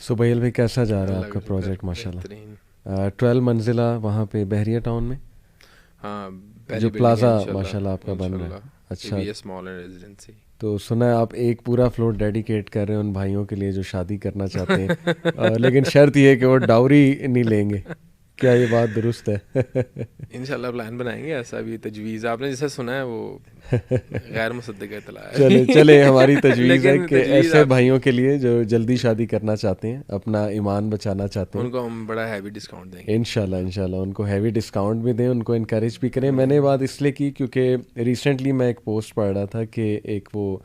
سبیل بھائی کیسا جا رہا ہے اللہ آپ کا کا شکر پروجیکٹ؟ ماشاء بہترین. اللہ 12 منزلہ وہاں پہ بحریہ ٹاؤن میں ہاں جو پہلی بلڈنگ ہے پلازا انشاءاللہ. ماشاء اللہ آپ کا بن رہا انشاءاللہ ہے. اے اچھا، B S mall and residency. تو سنا ہے آپ ایک پورا فلور ڈیڈیکیٹ کر رہے ہیں ان بھائیوں کے لیے جو شادی کرنا چاہتے ہیں، لیکن شرط یہ ہے کہ وہ ڈاوری نہیں لیں گے. کیا یہ بات درست ہے؟ انشاءاللہ پلان بنائیں گے. ایسا بھی تجویز آپ نے جیسے سنا ہے وہ غیر مصدقہ اطلاع ہے. چلے ہماری تجویز ہے لیکن کہ تجویز ایسے آپ بھائیوں کے لیے جو جلدی شادی کرنا چاہتے ہیں، اپنا ایمان بچانا چاہتے ہیں، ان کو ہم بڑا ہیوی ڈسکاؤنٹ دیں گے. انشاءاللہ ان کو ہیوی ڈسکاؤنٹ بھی دیں، ان کو انکریج بھی کریں. میں نے بات اس لیے کی کیونکہ ریسنٹلی میں ایک پوسٹ پڑھ رہا تھا کہ ایک وہ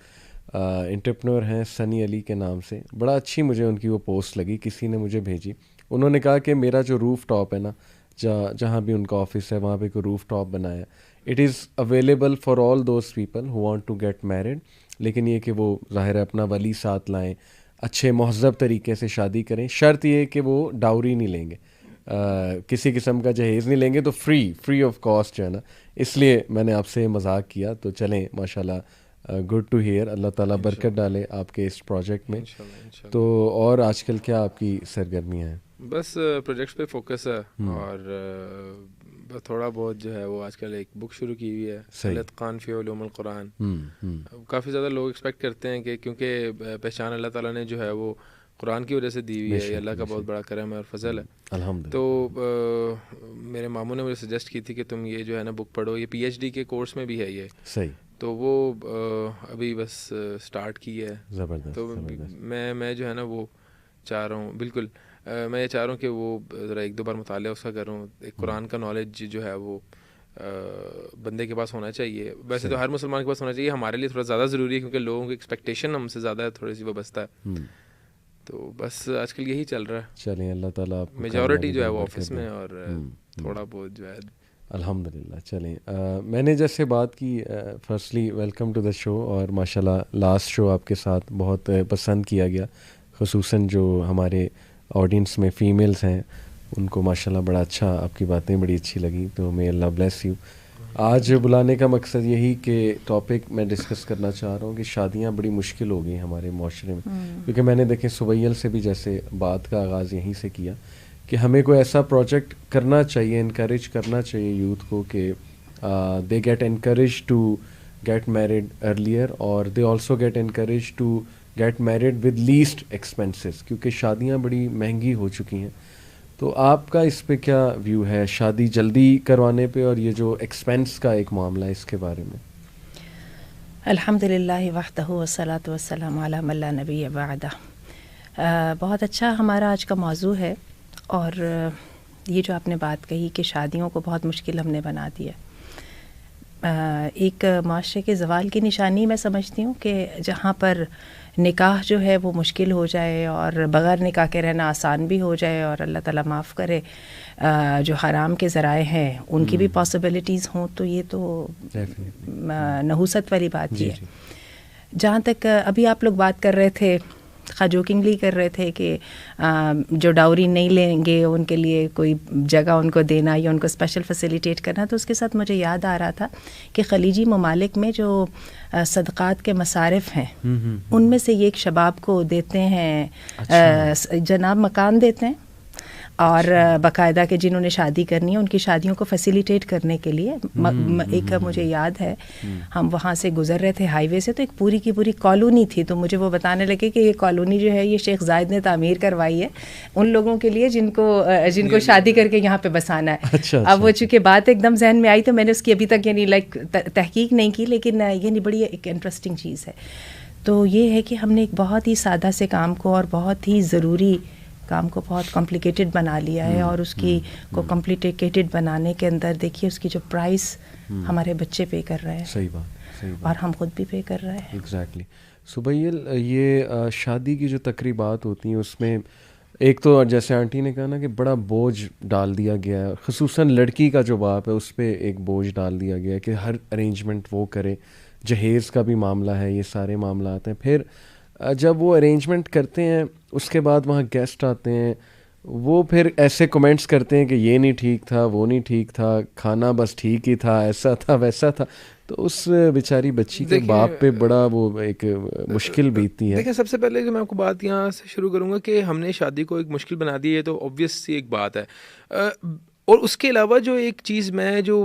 انٹرپرنور ہیں سنی علی کے نام سے، بڑا اچھی مجھے ان کی وہ پوسٹ لگی، کسی نے مجھے بھیجی. انہوں نے کہا کہ میرا جو روف ٹاپ ہے نا، جہاں بھی ان کا آفس ہے وہاں پہ کوئی روف ٹاپ بنایا، it is available for all those people who want to get married. لیکن یہ کہ وہ ظاہر ہے اپنا ولی ساتھ لائیں، اچھے مہذب طریقے سے شادی کریں. شرط یہ کہ وہ ڈاوری نہیں لیں گے، کسی قسم کا جہیز نہیں لیں گے، تو فری آف کاسٹ جو ہے نا. اس لیے میں نے آپ سے مذاق کیا. تو چلیں ماشاءاللہ، گڈ ٹو ہیئر. اللہ تعالیٰ برکت ڈالے آپ کے اس پروجیکٹ میں. انشاءاللہ. تو اور آج کل کیا آپ کی سرگرمیاں ہیں؟ بس پروجیکٹس پہ فوکس ہے. اور تھوڑا بہت جو ہے وہ آج کل ایک بک شروع کی ہوئی ہے، الاتقان فی علوم القرآن. کافی زیادہ لوگ ایکسپیکٹ کرتے ہیں کہ کیونکہ پہچان اللہ تعالیٰ نے جو ہے وہ قرآن کی وجہ سے دی ہوئی ہے، یہ اللہ کا بہت بڑا کرم ہے اور فضل ہے. تو میرے ماموں نے مجھے سجیسٹ کی تھی کہ تم یہ جو ہے نا بک پڑھو، یہ پی ایچ ڈی کے کورس میں بھی ہے یہ. صحیح. تو وہ ابھی بس سٹارٹ کی ہے. زبردست. تو میں جو ہے نا وہ چاہ رہا ہوں، بالکل میں یہ چاہ رہا ہوں کہ وہ ذرا ایک دو بار مطالعہ اس کا کروں. ایک قرآن کا نالج جو ہے وہ بندے کے پاس ہونا چاہیے. ویسے تو ہر مسلمان کے پاس ہونا چاہیے، ہمارے لیے تھوڑا زیادہ ضروری ہے کیونکہ لوگوں کی ایکسپیکٹیشن ہم سے زیادہ تھوڑی سی وابستہ ہے. تو بس آج کل یہی چل رہا ہے. چلیں اللہ تعالیٰ آپ کو میجورٹی جو ہے وہ آفس میں اور تھوڑا بہت جو ہے الحمدللہ. چلیں میں نے جیسے بات کی، فرسٹلی ویلکم ٹو دا شو. اور ماشاءاللہ لاسٹ شو آپ کے ساتھ بہت پسند کیا گیا، خصوصاً جو ہمارے آڈینس میں فیمیلز ہیں ان کو ماشاءاللہ بڑا اچھا، آپ کی باتیں بڑی اچھی لگیں. تو میں اللہ بلیس یو. آج بلانے کا مقصد یہی کہ ٹاپک میں ڈسکس کرنا چاہ رہا ہوں کہ شادیاں بڑی مشکل ہو گئی ہمارے معاشرے میں. کیونکہ میں نے دیکھیں سبیل سے بھی جیسے بات کا آغاز یہیں سے کیا کہ ہمیں کوئی ایسا پروجیکٹ کرنا چاہیے، انکریج کرنا چاہیے یوتھ کو کہ they get encourage to get married earlier, اور they also get encourage to get married with least expenses, کیونکہ شادیاں بڑی مہنگی ہو چکی ہیں. تو آپ کا اس پہ کیا ویو ہے، شادی جلدی کروانے پہ اور یہ جو ایکسپینس کا ایک معاملہ ہے اس کے بارے میں؟ الحمدللہ وحدہ والصلاۃ والسلام علی من لا نبی بعدہ. بہت اچھا ہمارا آج کا موضوع ہے. اور یہ جو آپ نے بات کہی کہ شادیوں کو بہت مشکل ہم نے بنا دیا، ایک معاشرے کے زوال کی نشانی میں سمجھتی ہوں کہ جہاں پر نکاح جو ہے وہ مشکل ہو جائے اور بغیر نکاح کے رہنا آسان بھی ہو جائے، اور اللہ تعالیٰ معاف کرے جو حرام کے ذرائع ہیں ان کی بھی پاسبلٹیز ہوں، تو یہ تو نحوست والی بات ہی ہے. جہاں تک ابھی آپ لوگ بات کر رہے تھے، جوکنگلی کر رہے تھے کہ جو ڈاوری نہیں لیں گے ان کے لیے کوئی جگہ ان کو دینا یا ان کو اسپیشل فیسیلیٹیٹ کرنا، تو اس کے ساتھ مجھے یاد آ رہا تھا کہ خلیجی ممالک میں جو صدقات کے مصارف ہیں ان میں سے یہ ایک شباب کو دیتے ہیں، جناب مکان دیتے ہیں، اور باقاعدہ کہ جنہوں نے شادی کرنی ہے ان کی شادیوں کو فیسیلیٹیٹ کرنے کے لیے ایک مجھے یاد ہے ہم وہاں سے گزر رہے تھے ہائی وے سے، تو ایک پوری کی پوری کالونی تھی. تو مجھے وہ بتانے لگے کہ یہ کالونی جو ہے یہ شیخ زائد نے تعمیر کروائی ہے ان لوگوں کے لیے جن کو شادی کر کے یہاں پہ بسانا ہے. اب وہ چونکہ بات ایک دم ذہن میں آئی تو میں نے اس کی ابھی تک یعنی تحقیق نہیں کی، لیکن یعنی بڑی ایک انٹرسٹنگ چیز ہے. تو یہ ہے کہ ہم نے ایک بہت ہی سادہ سے کام کو اور بہت ہی ضروری کام کو بہت کمپلیکیٹڈ بنا لیا ہے، اور اس کی کو کمپلیکیٹڈ بنانے کے اندر دیکھیے اس کی جو پرائس ہمارے بچے پے کر رہے ہیں. صحیح بات. اور ہم خود بھی پے کر رہے ہیں. ایگزیکٹلی. سبیل، یہ شادی کی جو تقریبات ہوتی ہیں اس میں ایک تو جیسے آنٹی نے کہا نا کہ بڑا بوجھ ڈال دیا گیا ہے، خصوصاً لڑکی کا جو باپ ہے اس پہ ایک بوجھ ڈال دیا گیا ہے کہ ہر ارینجمنٹ وہ کرے، جہیز کا بھی معاملہ ہے، یہ سارے معاملات ہیں. پھر جب وہ ارینجمنٹ کرتے ہیں اس کے بعد وہاں گیسٹ آتے ہیں، وہ پھر ایسے کمنٹس کرتے ہیں کہ یہ نہیں ٹھیک تھا، وہ نہیں ٹھیک تھا، کھانا بس ٹھیک ہی تھا، ایسا تھا ویسا تھا. تو اس بیچاری بچی کے باپ پہ بڑا وہ ایک مشکل بیتتی ہے. دیکھیں سب سے پہلے کہ میں آپ کو بات یہاں سے شروع کروں گا کہ ہم نے شادی کو ایک مشکل بنا دی ہے، تو آبویس سی ایک بات ہے. اور اس کے علاوہ جو ایک چیز میں جو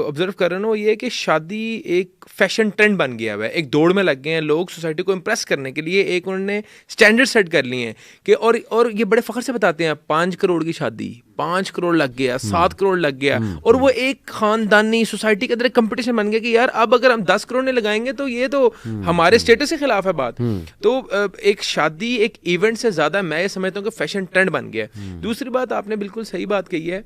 آبزرو کر رہا ہوں وہ یہ ہے کہ شادی ایک فیشن ٹرینڈ بن گیا ہوا ہے. ایک دوڑ میں لگ گئے ہیں لوگ سوسائٹی کو امپریس کرنے کے لیے. ایک انہوں نے اسٹینڈرڈ سیٹ کر لیے ہیں کہ اور یہ بڑے فخر سے بتاتے ہیں 5 کروڑ کی شادی، 5 کروڑ لگ گیا، 7 کروڑ لگ گیا. اور وہ ایک خاندانی سوسائٹی کے اندر ایک کمپٹیشن بن گیا کہ یار اب اگر ہم 10 کروڑ نہیں لگائیں گے تو یہ تو ہمارے اسٹیٹس کے خلاف ہے بات. تو ایک شادی ایک ایونٹ سے زیادہ میں یہ سمجھتا ہوں کہ فیشن ٹرینڈ بن گیا. دوسری بات آپ نے بالکل صحیح بات کہی ہے.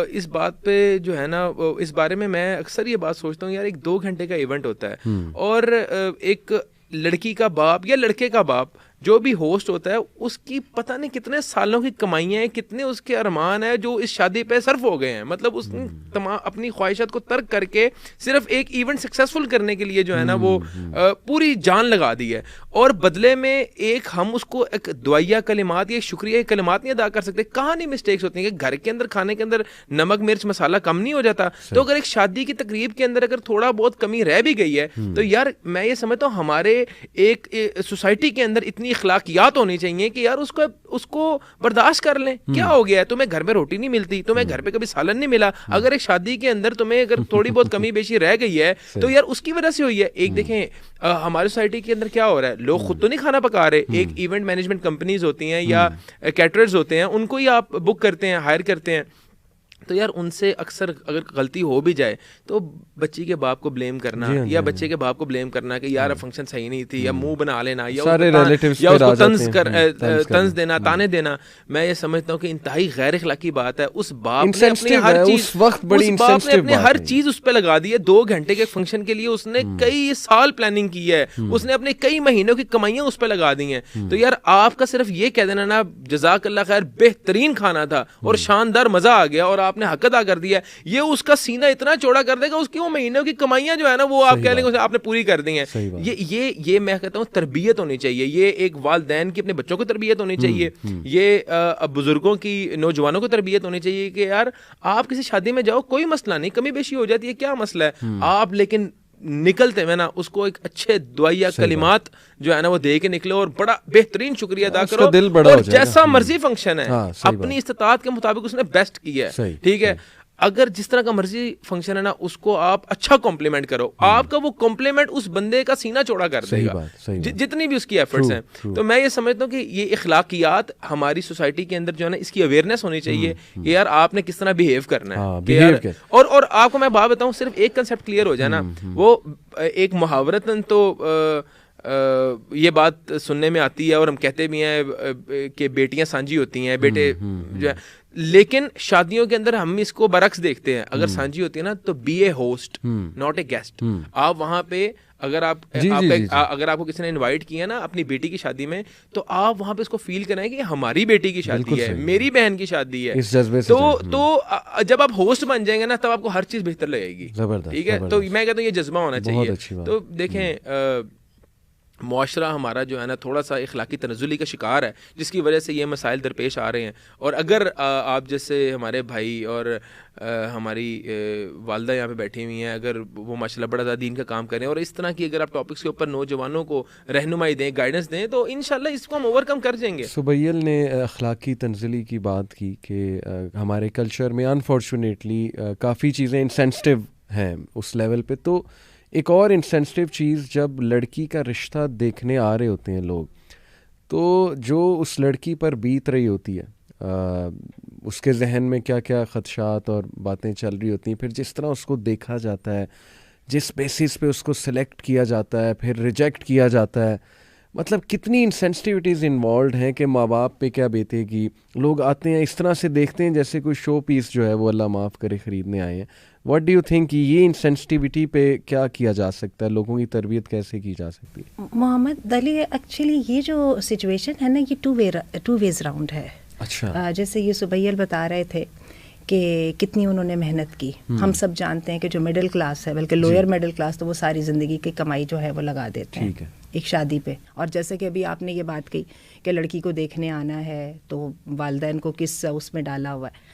اس بات پہ جو ہے نا اس بارے میں اکثر یہ بات سوچتا ہوں یار ایک 2 گھنٹے کا ایونٹ ہوتا ہے اور ایک لڑکی کا باپ یا لڑکے کا باپ جو بھی ہوسٹ ہوتا ہے اس کی پتہ نہیں کتنے سالوں کی کمائیاں ہیں، کتنے اس کے ارمان ہیں جو اس شادی پہ صرف ہو گئے ہیں. مطلب اس نے تمام اپنی خواہشات کو ترک کر کے صرف ایک ایونٹ سکسیزفل کرنے کے لیے جو ہے نا وہ پوری جان لگا دی ہے. اور بدلے میں ایک ہم اس کو ایک دعائیہ کلمات یا شکریہ کلمات نہیں ادا کر سکتے. کہاں نہیں مسٹیکس ہوتی ہیں کہ گھر کے اندر کھانے کے اندر نمک مرچ مسالہ کم نہیں ہو جاتا. تو اگر ایک شادی کی تقریب کے اندر اگر تھوڑا بہت کمی رہ بھی گئی ہے تو یار میں یہ سمجھتا ہوں ہمارے ایک سوسائٹی کے اندر اتنی اخلاقیات ہونی چاہیے کہ یار اس کو برداشت کر لیں. کیا ہو گیا ہے، تمہیں گھر میں روٹی نہیں ملتی، تمہیں گھر پہ کبھی سالن نہیں ملا، اگر ایک شادی کے اندر تمہیں اگر تھوڑی بہت کمی بیشی رہ گئی ہے تو یار اس کی وجہ سے ہوئی ہے. ایک دیکھیں ہماری سوسائٹی کے اندر کیا ہو رہا ہے، لوگ خود تو نہیں کھانا پکا رہے. ایک ایونٹ مینجمنٹ کمپنیز ہوتی ہیں یا کیٹررز ہوتے ہیں، ان کو ہی آپ بک کرتے ہیں، ہائر کرتے ہیں. تو یار ان سے اکثر اگر غلطی ہو بھی جائے تو بچی کے باپ کو بلیم کرنا یا بچے کے باپ کو بلیم کرنا کہ یار فنکشن صحیح نہیں تھی، یا منہ بنا لینا یا اس کو طنز دینا، تانے دینا. میں یہ سمجھتا ہوں کہ انتہائی غیر اخلاقی بات ہے. اس باپ نے اپنی ہر چیز اس پہ لگا دی ہے. 2 گھنٹے کے فنکشن کے لیے اس نے کئی سال پلاننگ کی ہے، اس نے اپنے کئی مہینوں کی کمائیاں اس پہ لگا دی ہیں. تو یار آپ کا صرف یہ کہہ دینا نا جزاک اللہ خیر بہترین کھانا تھا اور شاندار مزہ آ گیا اور آپ نے حق ادا کر دیا، یہ اس کا سینہ اتنا چوڑا کر دے گا اس کی وہ مہینوں کی کمائیاں جو ہے نا وہ آپ کہہ لیں گے آپ نے پوری کر دی ہیں. یہ میں کہتا ہوں تربیت ہونی چاہیے. یہ ایک والدین کی اپنے بچوں کو تربیت ہونی چاہیے. یہ بزرگوں کی نوجوانوں کو تربیت ہونی چاہیے کہ یار آپ کسی شادی میں جاؤ، کوئی مسئلہ نہیں، کمی بیشی ہو جاتی ہے، کیا مسئلہ ہے آپ، لیکن نکلتے میں نا اس کو ایک اچھے دعائیہ کلمات جو ہے نا وہ دے کے نکلے اور بڑا بہترین شکریہ ادا کرو. اور جیسا مرضی فنکشن ہے اپنی استطاعت کے مطابق اس نے بیسٹ کیا ہے، ٹھیک ہے. اگر جس طرح کا مرضی فنکشن ہے نا اس کو آپ اچھا کمپلیمنٹ کرو، آپ کا وہ کمپلیمنٹ اس بندے کا سینہ چوڑا کر دے گا جتنی بھی اس کی ایفرٹس ہیں. تو میں یہ سمجھتا ہوں کہ یہ اخلاقیات ہماری سوسائٹی کے اندر جو ہے نا اس کی اویئرنیس ہونی چاہیے کہ یار آپ نے کس طرح بیہیو کرنا ہے. اور آپ کو میں بات بتاؤں، صرف ایک کنسیپٹ کلیئر ہو جائے نا، وہ ایک محاورتاً تو یہ بات سننے میں آتی ہے اور ہم کہتے بھی ہیں کہ بیٹیاں سانجی ہوتی ہیں، بیٹے جو ہے، لیکن شادیوں کے اندر ہم اس کو برعکس دیکھتے ہیں. اگر سانجی ہوتی ہے نا تو be a host not a guest. آپ وہاں پہ اگر آپ کو کسی نے انوائٹ کیا نا اپنی بیٹی کی شادی میں تو آپ وہاں پہ اس کو فیل کریں کہ ہماری بیٹی کی شادی ہے، میری بہن کی شادی ہے. تو جب آپ ہوسٹ بن جائیں گے نا تب آپ کو ہر چیز بہتر لگے گی، ٹھیک ہے. تو میں کہتا ہوں یہ جذبہ ہونا چاہیے. تو دیکھیں معاشرہ ہمارا جو ہے نا تھوڑا سا اخلاقی تنزلی کا شکار ہے جس کی وجہ سے یہ مسائل درپیش آ رہے ہیں. اور اگر آپ جیسے ہمارے بھائی اور ہماری والدہ یہاں پہ بیٹھی ہوئی ہیں، اگر وہ ماشاءاللہ بڑا زیادہ دین کا کام کریں اور اس طرح کی اگر آپ ٹاپکس کے اوپر نوجوانوں کو رہنمائی دیں، گائیڈنس دیں، تو انشاءاللہ اس کو ہم اوور کم کر جائیں گے. سبیل نے اخلاقی تنزلی کی بات کی کہ ہمارے کلچر میں انفارچونیٹلی کافی چیزیں انسینسٹیو ہیں اس لیول پہ. تو ایک اور انسینسٹیو چیز، جب لڑکی کا رشتہ دیکھنے آ رہے ہوتے ہیں لوگ، تو جو اس لڑکی پر بیت رہی ہوتی ہے، اس کے ذہن میں کیا کیا خدشات اور باتیں چل رہی ہوتی ہیں، پھر جس طرح اس کو دیکھا جاتا ہے، جس بیسس پہ اس کو سلیکٹ کیا جاتا ہے، پھر ریجیکٹ کیا جاتا ہے، مطلب کتنی انسینسٹیوٹیز انوالوڈ ہیں کہ ماں باپ پہ کیا بیتے گی. لوگ آتے ہیں اس طرح سے دیکھتے ہیں جیسے کوئی شو پیس جو ہے وہ اللہ معاف کرے خریدنے آئے ہیں. واٹ ڈو یو تھنک کہ یہ انسینسٹیوٹی پہ کیا کیا جا سکتا ہے، لوگوں کی تربیت کیسے کی جا سکتی ہے؟ محمد علی ایکچولی یہ جو سچویشن ہے نا یہ ٹو ویز راؤنڈ ہے. اچھا، جیسے یہ سبیل بتا رہے تھے کہ کتنی انہوں نے محنت کی. ہم سب جانتے ہیں کہ جو مڈل کلاس ہے, بلکہ لوئر مڈل کلاس, تو وہ ساری زندگی کی کمائی جو ہے وہ لگا دیتے ہیں ایک شادی پہ. اور جیسے کہ ابھی آپ نے یہ بات کہی کہ لڑکی کو دیکھنے آنا ہے تو والدین کو کس اس میں ڈالا ہوا ہے,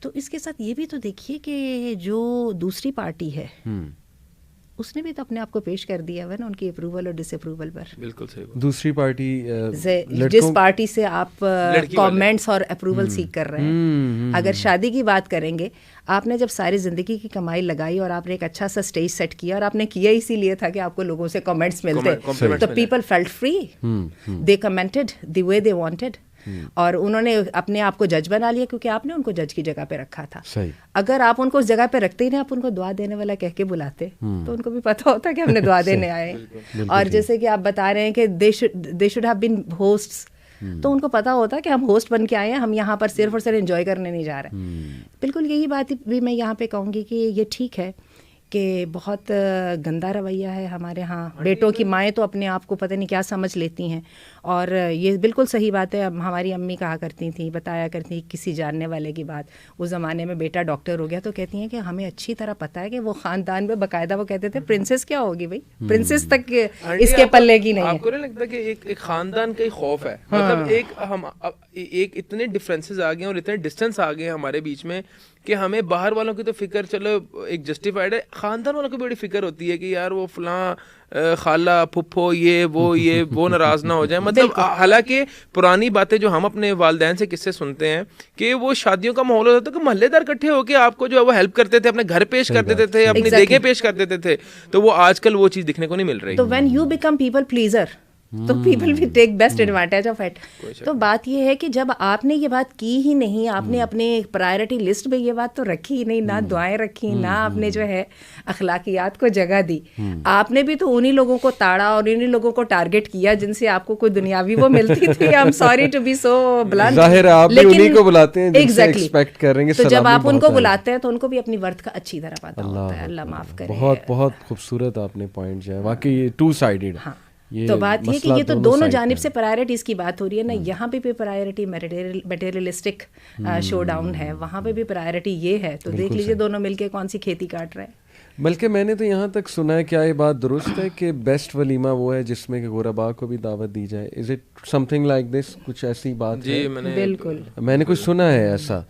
تو اس کے ساتھ یہ بھی تو دیکھیے کہ جو دوسری پارٹی ہے اس نے بھی تو اپنے آپ کو پیش کر دیا ہوا نا ان کی اپروول اور ڈس اپروول پر. بالکل صحیح. دوسری پارٹی جس پارٹی سے آپ کامنٹس اور اپروول سیکھ کر رہے ہیں, اگر شادی کی بات کریں گے, آپ نے جب ساری زندگی کی کمائی لگائی اور آپ نے ایک اچھا سا اسٹیج سیٹ کیا, اور آپ نے کیا اسی لیے تھا کہ آپ کو لوگوں سے کامنٹس ملتے, تو people felt free, they commented the way they wanted, اور انہوں نے اپنے آپ کو جج بنا لیا کیونکہ آپ نے ان کو جج کی جگہ پہ رکھا تھا. اگر آپ ان کو اس جگہ پہ رکتے ہی نہیں, آپ ان کو دعا دینے والا کہہ کے بلاتے, تو ان کو بھی پتہ ہوتا کہ ہم نے دعا دینے آئے. اور جیسے کہ آپ بتا رہے ہیں کہ they should have been hosts, تو ان کو پتہ ہوتا کہ ہم ہوسٹ بن کے آئے ہیں, ہم یہاں پر صرف اور صرف انجوائے کرنے نہیں جا رہے. بالکل یہی بات بھی میں یہاں پہ کہوں گی کہ یہ ٹھیک ہے کہ بہت گندا رویہ ہے ہمارے ہاں. بیٹوں کی مائیں تو اپنے آپ کو پتہ نہیں کیا سمجھ لیتی ہیں, اور یہ بالکل صحیح بات ہے. ہماری امی کہا کرتی تھیں, بتایا کرتی تھیں کسی جاننے والے کی بات, اس زمانے میں بیٹا ڈاکٹر ہو گیا تو کہتی ہیں کہ ہمیں اچھی طرح پتہ ہے کہ وہ خاندان میں باقاعدہ وہ کہتے تھے پرنسس کیا ہوگی بھائی, پرنسس تک اس کے پلے کی نہیں ہے. آپ کو نہیں لگتا کہ ایک خاندان کا ہی خوف ہے, مطلب ایک اتنے ڈفرینسز آ گئے اور اتنے ڈسٹینس آ گئے ہمارے بیچ میں کہ ہمیں باہر والوں کی تو فکر چلو ایک جسٹیفائڈ ہے, خاندان والوں کی بڑی فکر ہوتی ہے کہ یار وہ فلاں خالہ پھپھو یہ وہ ناراض نہ ہو جائیں. مطلب حالانکہ پرانی باتیں جو ہم اپنے والدین سے قصے سنتے ہیں کہ وہ شادیوں کا ماحول ہوتا تھا کہ محلے دار اکٹھے ہو کے آپ کو جو ہے وہ ہیلپ کرتے تھے, اپنے گھر پیش کر دیتے تھے, اپنی دیگیں پیش کر دیتے تھے. تو وہ آج کل وہ چیز دیکھنے کو نہیں مل رہی. تو when you become people pleaser تو people will take best advantage of it. تو بات یہ ہے کہ جب آپ نے یہ بات کی ہی نہیں, آپ نے اپنے پرائرٹی لسٹ میں یہ بات تو رکھی ہی نہیں, نہ دعائیں رکھی, نہ آپ نے جو ہے اخلاقیات کو جگہ دی, آپ نے بھی تو انہی لوگوں کو تاڑا اور انہی لوگوں کو ٹارگٹ کیا جن سے آپ کو کوئی دنیاوی وہ ملتی تھی. I am sorry to be so blunt, ظاہر ہے آپ بھی انہی کو بلاتے ہیں جن سے ایکسپیکٹ کر رہے ہیں. تو جب آپ ان کو بلاتے ہیں تو ان کو بھی اپنی ورتھ کا اچھی طرح پتہ ہوتا ہے. اللہ معاف کرے. بہت خوبصورت آپ نے پوائنٹ جو ہے واقعی ٹو سائیڈڈ. تو بات یہ کہ یہ تو دونوں جانب سے پرائرٹیز کی بات ہو رہی ہے نا. یہاں پہ بھی پرائرٹی میٹیریلسٹک شو ڈاؤن ہے, وہاں پہ بھی پرائرٹی یہ ہے. تو دیکھ لیجیے دونوں مل کے کون سی کھیتی کاٹ رہے ہیں. بلکہ میں نے تو یہاں تک سنا ہے, کیا یہ بات درست ہے کہ بیسٹ ولیمہ وہ ہے جس میں کہ غرباء کو بھی دعوت دی جائے؟ Is it some thing like this? کچھ ایسی بات ہے؟ بالکل میں نے کچھ سنا ہے ایسا.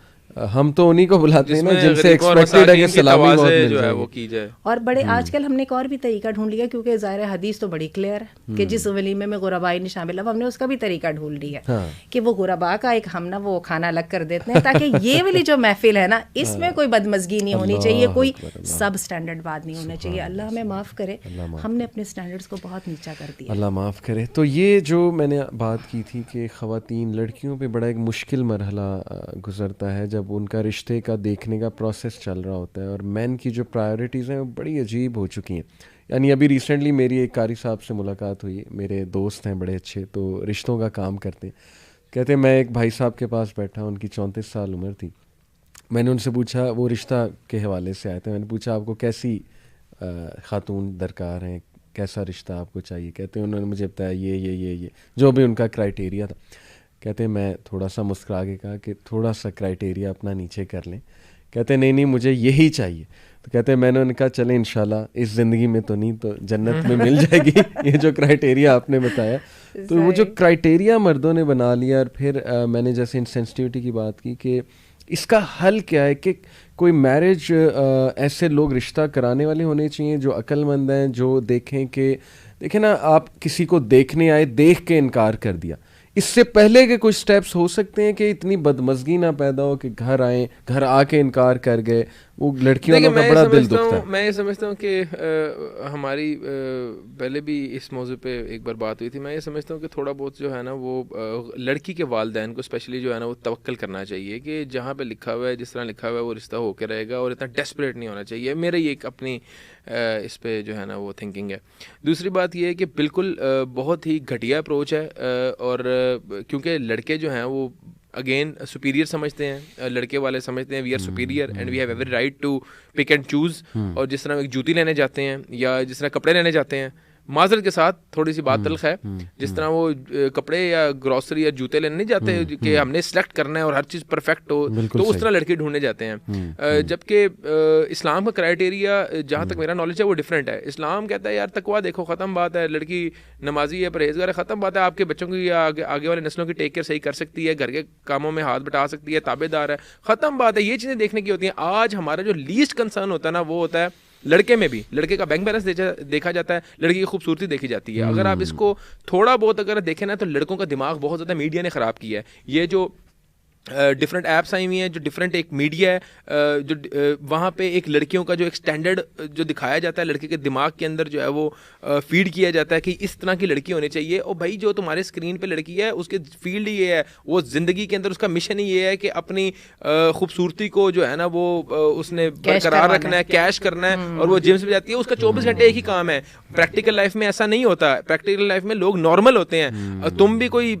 ہم تو انہی کو بلاتے ہیں نا جن سے ایکسپیکٹڈ ہے کہ سلامی بہت مل جائے وہ کی جائے. اور بڑے آج کل ہم نے ایک اور بھی طریقہ ڈھونڈ لیا, کیونکہ ظاہر حدیث تو بڑی کلیئر ہے کہ جس ولیمے میں غرباء نہیں شامل, اب ہم نے اس کا بھی طریقہ ڈھونڈ لیا کہ وہ غرباء کا ایک ہم نا وہ کھانا الگ کر دیتے ہیں, تاکہ یہ والی جو محفل ہے نا اس میں کوئی بدمزگی نہیں ہونی چاہیے, کوئی سب اسٹینڈرڈ بات نہیں ہونا چاہیے. اللہ ہمیں معاف کرے, ہم نے اپنے اسٹینڈرڈس کو بہت نیچا کر دیا. اللہ معاف کرے. تو یہ جو میں نے بات کی تھی کہ خواتین لڑکیوں پہ بڑا ایک مشکل مرحلہ گزرتا ہے جب ان کا رشتے کا دیکھنے کا پروسیس چل رہا ہوتا ہے, اور مین کی جو پرائیورٹیز ہیں وہ بڑی عجیب ہو چکی ہیں. یعنی ابھی ریسنٹلی میری ایک قاری صاحب سے ملاقات ہوئی, میرے دوست ہیں بڑے اچھے, تو رشتوں کا کام کرتے ہیں. کہتے ہیں میں ایک بھائی صاحب کے پاس بیٹھا, ان کی 34 سال عمر تھی. میں نے ان سے پوچھا, وہ رشتہ کے حوالے سے آئے تھے, میں نے پوچھا آپ کو کیسی خاتون درکار ہیں, کیسا رشتہ آپ کو چاہیے؟ کہتے ہیں انہوں نے مجھے بتایا یہ جو بھی ان کا کرائٹیریا تھا. کہتے ہیں میں تھوڑا سا مسکرا کے کہا کہ تھوڑا سا کرائٹیریا اپنا نیچے کر لیں. کہتے ہیں نہیں مجھے یہی چاہیے. تو کہتے ہیں میں نے کہا چلیں انشاءاللہ اس زندگی میں تو نہیں تو جنت میں مل جائے گی یہ جو کرائٹیریا آپ نے بتایا. تو وہ جو کرائٹیریا مردوں نے بنا لیا, اور پھر میں نے جیسے انسینسٹیوٹی کی بات کی کہ اس کا حل کیا ہے کہ کوئی میرج ایسے لوگ رشتہ کرانے والے ہونے چاہیے جو عقل مند ہیں, جو دیکھیں نا آپ کسی کو دیکھنے آئے, دیکھ کے انکار کر دیا. اس سے پہلے کے کچھ سٹیپس ہو سکتے ہیں کہ اتنی بدمزگی نہ پیدا ہو کہ گھر آئیں, گھر آ کے انکار کر گئے. وہ لڑکیوں کا بڑا دل دکھتا ہے. میں یہ سمجھتا ہوں کہ ہماری پہلے بھی اس موضوع پہ ایک بار بات ہوئی تھی. میں یہ سمجھتا ہوں کہ تھوڑا بہت جو ہے نا وہ لڑکی کے والدین کو اسپیشلی جو ہے نا وہ توکل کرنا چاہیے کہ جہاں پہ لکھا ہوا ہے, جس طرح لکھا ہوا ہے وہ رشتہ ہو کے رہے گا, اور اتنا ڈیسپریٹ نہیں ہونا چاہیے. میرا یہ ایک اپنی اس پہ جو ہے نا وہ تھنکنگ ہے. دوسری بات یہ ہے کہ بالکل بہت ہی گھٹیا اپروچ ہے, اور کیونکہ لڑکے جو ہیں وہ اگین سپیریئر سمجھتے ہیں, لڑکے والے سمجھتے ہیں we are superior and we have every right to pick and choose. اور جس طرح ایک جوتی لینے جاتے ہیں یا جس طرح کپڑے لینے جاتے ہیں, معذرت کے ساتھ تھوڑی سی بات تلخ ہے, جس طرح وہ کپڑے یا گروسری یا جوتے لینے نہیں جاتے کہ ہم نے سلیکٹ کرنا ہے اور ہر چیز پرفیکٹ ہو, تو اس طرح لڑکے ڈھونڈنے جاتے ہیں. جبکہ اسلام کا کرائٹیریا جہاں تک میرا نالج ہے وہ ڈفرینٹ ہے. اسلام کہتا ہے یار تقویٰ دیکھو, ختم بات ہے, لڑکی نمازی ہے, پرہیزگار ہے, ختم بات ہے, آپ کے بچوں کی یا آگے والے نسلوں کی ٹیک کیئر صحیح کر سکتی ہے, گھر کے کاموں میں ہاتھ بٹا سکتی ہے, تابع دار ہے, ختم بات ہے. یہ چیزیں دیکھنے کی ہوتی ہیں. آج ہمارا جو لیسٹ کنسرن ہوتا ہے نا وہ ہوتا ہے لڑکے میں بھی, لڑکے کا بینک بیلنس دیکھا جاتا ہے, لڑکی کی خوبصورتی دیکھی جاتی ہے. اگر آپ اس کو تھوڑا بہت اگر دیکھیں نا تو لڑکوں کا دماغ بہت زیادہ میڈیا نے خراب کیا ہے. یہ جو ڈفرینٹ ایپس آئی ہوئی ہیں, جو ڈفرینٹ ایک میڈیا ہے, جو وہاں پہ ایک لڑکیوں کا جو ایک اسٹینڈرڈ جو دکھایا جاتا ہے, لڑکے کے دماغ کے اندر جو ہے وہ فیڈ کیا جاتا ہے کہ اس طرح کی لڑکی ہونی چاہیے. اور بھائی جو تمہارے اسکرین پہ لڑکی ہے اس کے فیلڈ ہی یہ ہے, وہ زندگی کے اندر اس کا مشن ہی یہ ہے کہ اپنی خوبصورتی کو جو ہے نا وہ اس نے برقرار رکھنا ہے, کیش کرنا ہے, اور وہ جیمز پہ جاتی ہے. اس کا 24 گھنٹے ایک ہی کام ہے. پریکٹیکل لائف میں ایسا نہیں ہوتا. پریکٹیکل لائف میں لوگ نارمل ہوتے ہیں. تم بھی کوئی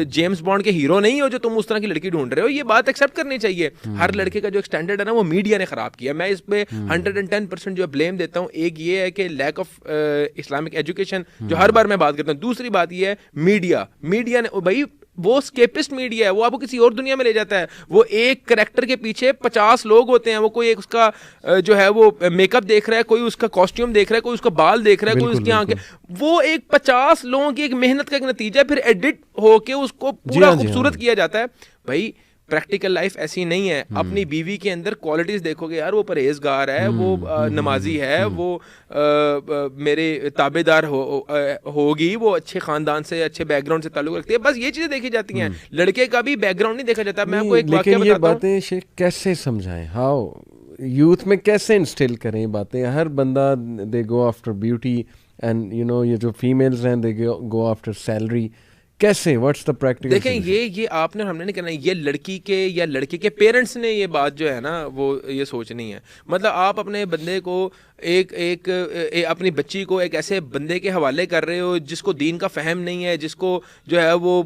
جیمز بانڈ کے ہیرو نہیں ہو جو تم اس طرح کی لڑکی ڈھونڈ رہے ہو. یہ بات ایکسیپٹ کرنی چاہیے. ہر لڑکے کا جو اسٹینڈرڈ ہے نا وہ میڈیا نے خراب کیا. میں اس پہ 110% جو بلیم دیتا ہوں. ایک یہ ہے کہ لیک آف اسلامک ایجوکیشن جو ہر بار میں بات کرتا ہوں. دوسری بات یہ ہے میڈیا نے بھائی وہ اسکیپسٹ میڈیا ہے, وہ آپ کو کسی اور دنیا میں لے جاتا ہے. وہ ایک کریکٹر کے پیچھے 50 لوگ ہوتے ہیں. وہ کوئی ایک اس کا جو ہے وہ میک اپ دیکھ رہا ہے, کوئی اس کا کاسٹیوم دیکھ رہا ہے, کوئی اس کا بال دیکھ رہا ہے, کوئی اس کی آنکھیں. وہ ایک 50 لوگوں کی ایک محنت کا ایک نتیجہ ہے, پھر ایڈٹ ہو کے اس کو پورا خوبصورت کیا جاتا ہے. بھائی پریکٹیکل لائف ایسی نہیں ہے. اپنی بیوی کے اندر کوالٹیز دیکھو گے یار, وہ پرہیزگار ہے, وہ نمازی ہے, وہ میرے تابع دار ہوگی, وہ اچھے خاندان سے اچھے بیک گراؤنڈ سے تعلق رکھتی ہے. بس یہ چیزیں دیکھی جاتی ہیں. لڑکے کا بھی بیک گراؤنڈ نہیں دیکھا جاتا. میں آپ کو ایک واقعہ بتاتا ہوں. باتیں شیخ کیسے سمجھائیں, ہاؤ یوتھ میں کیسے انسٹل کریں باتیں. ہر بندہ they go after beauty and you know یہ جو فیمیلز ہیں دے گو آفٹر سیلری. کیسے واٹس دا پریکٹیکل؟ دیکھیں یہ آپ نے ہم نے نہیں کرنا. یہ لڑکی کے یا لڑکے کے پیرنٹس نے یہ بات جو ہے نا وہ یہ سوچنی ہے. مطلب آپ اپنے بندے کو ایک اپنی بچی کو ایک ایسے بندے کے حوالے کر رہے ہو جس کو دین کا فہم نہیں ہے, جس کو جو ہے وہ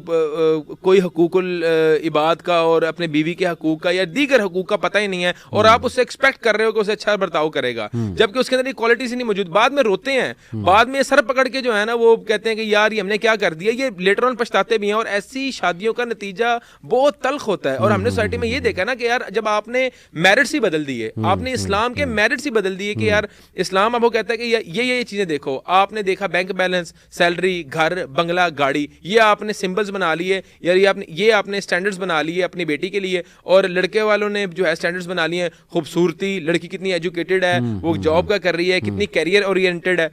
کوئی حقوق العباد کا اور اپنے بیوی کے حقوق کا یا دیگر حقوق کا پتہ ہی نہیں ہے, اور آپ اس سے ایکسپیکٹ کر رہے ہو کہ اسے اچھا برتاؤ کرے گا, جبکہ اس کے اندر یہ کوالٹیز ہی نہیں موجود. بعد میں روتے ہیں, بعد میں سر پکڑ کے جو ہے نا وہ کہتے ہیں کہ یار یہ ہم نے کیا کر دیا. یہ لیٹر آن پچھتاتے بھی ہیں. اور ایسی شادیوں کا نتیجہ بہت تلخ ہوتا ہے. اور ہم نے سوسائٹی میں یہ دیکھا نا کہ یار جب آپ نے میرٹس ہی بدل دیے, آپ نے اسلام کے میرٹس ہی بدل دیے کہ یار اسلام اب وہ کہتا ہے کہ یہ چیزیں دیکھو. آپ نے دیکھا بینک بیلنس, سیلری, گھر, بنگلہ, گاڑی, یہ آپ نے سمبلز بنا لیے, یار یہ آپ نے اسٹینڈرڈز بنا لیے اپنی بیٹی کے لیے. اور لڑکے والوں نے جو ہے اسٹینڈرڈز بنا لیے, خوبصورتی, لڑکی کتنی ایجوکیٹڈ ہے, وہ جاب کا کر رہی ہے, کتنی کیریئر اورینٹڈ ہے.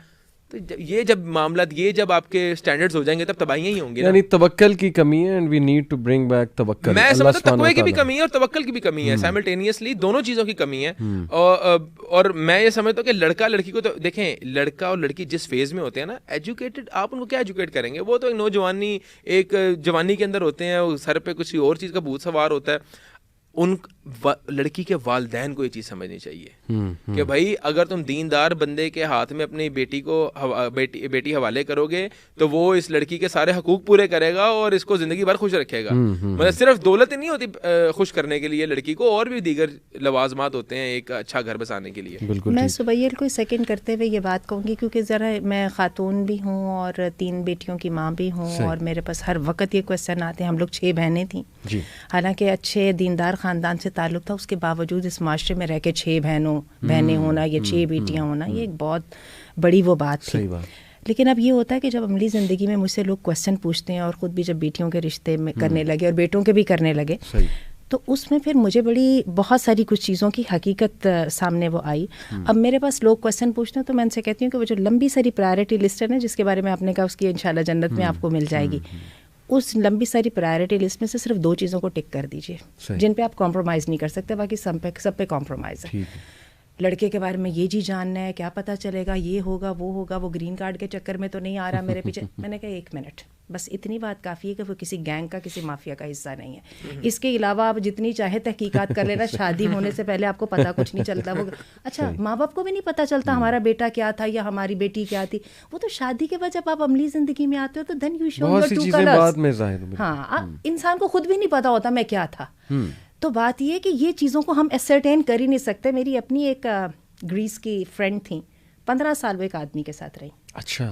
تو یہ جب معاملات یہ جب آپ کے اسٹینڈرڈز ہو جائیں گے تب تباہیاں ہی ہوں گی. یعنی توکل کی کمی ہے, and we need to bring back توکل. میں سمجھتا ہوں تقوی کی بھی کمی ہے اور توکل کی بھی کمی ہے, سائملٹینیسلی دونوں چیزوں کی کمی ہے. اور میں یہ سمجھتا ہوں کہ لڑکا لڑکی کو تو دیکھیں, لڑکا اور لڑکی جس فیز میں ہوتے ہیں نا ایجوکیٹڈ, آپ ان کو کیا ایجوکیٹ کریں گے. وہ تو ایک نوجوانی ایک جوانی کے اندر ہوتے ہیں, سر پہ کچھ اور چیز کا بھوت سوار ہوتا ہے. ان لڑکی کے والدین کو یہ چیز سمجھنی چاہیے کہ بھائی اگر تم دیندار بندے کے ہاتھ میں اپنی بیٹی کو بیٹی حوالے کرو گے تو وہ اس لڑکی کے سارے حقوق پورے کرے گا اور اس کو زندگی بھر خوش رکھے گا. مطلب صرف دولت ہی نہیں ہوتی خوش کرنے کے لیے لڑکی کو, اور بھی دیگر لوازمات ہوتے ہیں ایک اچھا گھر بسانے کے لیے. میں سبیل کو سیکنڈ کرتے ہوئے یہ بات کہوں گی کیونکہ ذرا میں خاتون بھی ہوں اور 3 بیٹیوں کی ماں بھی ہوں, اور میرے پاس ہر وقت یہ کوشچن آتے ہیں. ہم لوگ 6 بہنیں تھیں, حالانکہ اچھے دیندار خاندان سے تعلق تھا, اس کے باوجود اس معاشرے میں رہ کے 6 بہنیں ہونا یا 6 بیٹیاں ہونا یہ ایک بہت بڑی وہ بات تھی. لیکن اب یہ ہوتا ہے کہ جب عملی زندگی میں مجھ سے لوگ کوشچن پوچھتے ہیں, اور خود بھی جب بیٹیوں کے رشتے میں کرنے لگے اور بیٹوں کے بھی کرنے لگے, تو اس میں پھر مجھے بہت ساری کچھ چیزوں کی حقیقت سامنے وہ آئی. اب میرے پاس لوگ کوشچن پوچھتے ہیں تو میں ان سے کہتی ہوں کہ وہ جو لمبی ساری پرائرٹی لسٹ ہے نا, جس کے بارے میں آپ نے کہا اس کی انشاءاللہ جنت میں آپ کو مل جائے گی, اس لمبی ساری پرائرٹی لسٹ میں سے صرف 2 چیزوں کو ٹک کر دیجیے جن پہ آپ کمپرومائز نہیں کر سکتے, باقی سب پہ کمپرومائز ہے. لڑکے کے بارے میں یہ جی جاننا ہے, کیا پتہ چلے گا, یہ ہوگا, وہ گرین کارڈ کے چکر میں تو نہیں آ رہا میرے پیچھے. میں نے کہا 1 منٹ, بس اتنی بات کافی ہے کہ وہ کسی گینگ کا, کسی مافیا کا حصہ نہیں ہے. اس کے علاوہ آپ جتنی چاہے تحقیقات کر لینا, شادی ہونے سے پہلے آپ کو پتہ کچھ نہیں چلتا. وہ اچھا ماں باپ کو بھی نہیں پتہ چلتا ہمارا بیٹا کیا تھا یا ہماری بیٹی کیا تھی. وہ تو شادی کے بعد جب آپ عملی زندگی میں آتے ہو تو then you show your true colours. ہاں, انسان کو خود بھی نہیں پتا ہوتا میں کیا تھا. تو بات یہ ہے کہ یہ چیزوں کو ہم ایسرٹین کر ہی نہیں سکتے. میری اپنی ایک گریس کی فرینڈ تھیں, 15 سال وہ ایک آدمی کے ساتھ رہی. اچھا.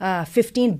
15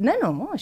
No,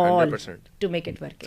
all to make it work.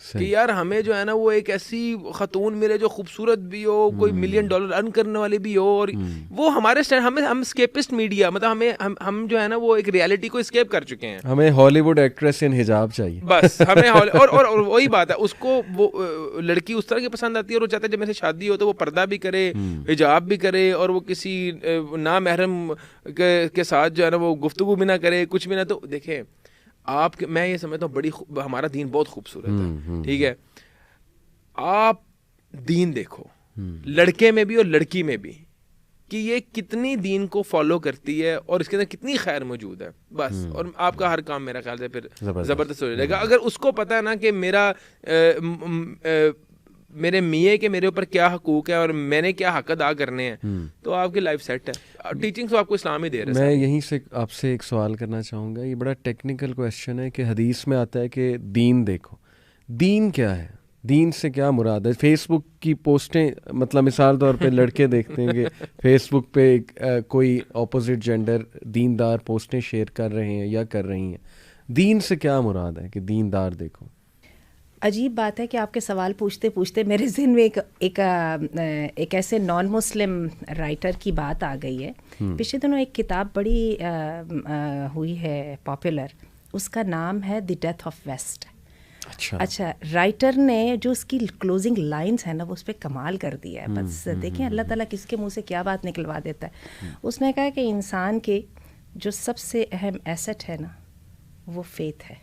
کہ یار ہمیں جو ہے نا وہ ایک ایسی خاتون ملے جو خوبصورت بھی ہو, کوئی $1 ملین ارن کرنے والی بھی ہو, اور وہ ہمارے ہم اسکیپسٹ میڈیا, مطلب ہم جو ہے نا وہ ایک ریالٹی کو اسکیپ کر چکے ہیں. ہمیں ہالی ووڈ ایکٹریس ان حجاب چاہیے بس ہمیں اور وہی بات ہے, اس کو وہ لڑکی اس طرح کی پسند آتی ہے اور وہ چاہتا ہے جب میرے سے شادی ہو تو وہ پردہ بھی کرے, حجاب بھی کرے, اور وہ کسی نامحرم کے ساتھ جو ہے نا وہ گفتگو بھی نہ کرے, کچھ بھی نہ. تو دیکھیں آپ, میں یہ سمجھتا ہوں ہمارا دین بہت خوبصورت ہے, ٹھیک ہے, آپ دین دیکھو لڑکے میں بھی اور لڑکی میں بھی, کہ یہ کتنی دین کو فالو کرتی ہے اور اس کے اندر کتنی خیر موجود ہے, بس. اور آپ کا ہر کام میرا خیال سے پھر زبردست ہو جائے گا اگر اس کو پتہ ہے نا کہ میرے میاں کے میرے اوپر کیا حقوق ہے اور میں نے کیا حق ادا کرنے ہیں, تو آپ کی لائف سیٹ ہے. ٹیچنگ تو آپ کو اسلام ہی دے رہا ہے. میں یہیں سے آپ سے ایک سوال کرنا چاہوں گا, یہ بڑا ٹیکنیکل کویسچن ہے کہ حدیث میں آتا ہے کہ دین دیکھو, دین کیا ہے, دین سے کیا مراد ہے؟ فیس بک کی پوسٹیں, مطلب مثال طور پہ لڑکے دیکھتے ہیں کہ فیس بک پہ کوئی اپوزٹ جینڈر دیندار پوسٹیں شیئر کر رہے ہیں یا کر رہی ہیں, دین سے کیا مراد ہے کہ دیندار دیکھو؟ عجیب بات ہے کہ آپ کے سوال پوچھتے پوچھتے میرے ذہن میں ایک ایسے نان مسلم رائٹر کی بات آ گئی ہے. پچھلے دنوں ایک کتاب بڑی ہوئی ہے پاپولر, اس کا نام ہے دی ڈیتھ آف ویسٹ. اچھا, رائٹر نے جو اس کی کلوزنگ لائنس ہیں نا وہ اس پہ کمال کر دیا ہے. بس دیکھیں اللہ تعالیٰ کس کے منہ سے کیا بات نکلوا دیتا ہے. اس نے کہا کہ انسان کے جو سب سے اہم ایسٹ ہے نا وہ فیتھ ہے,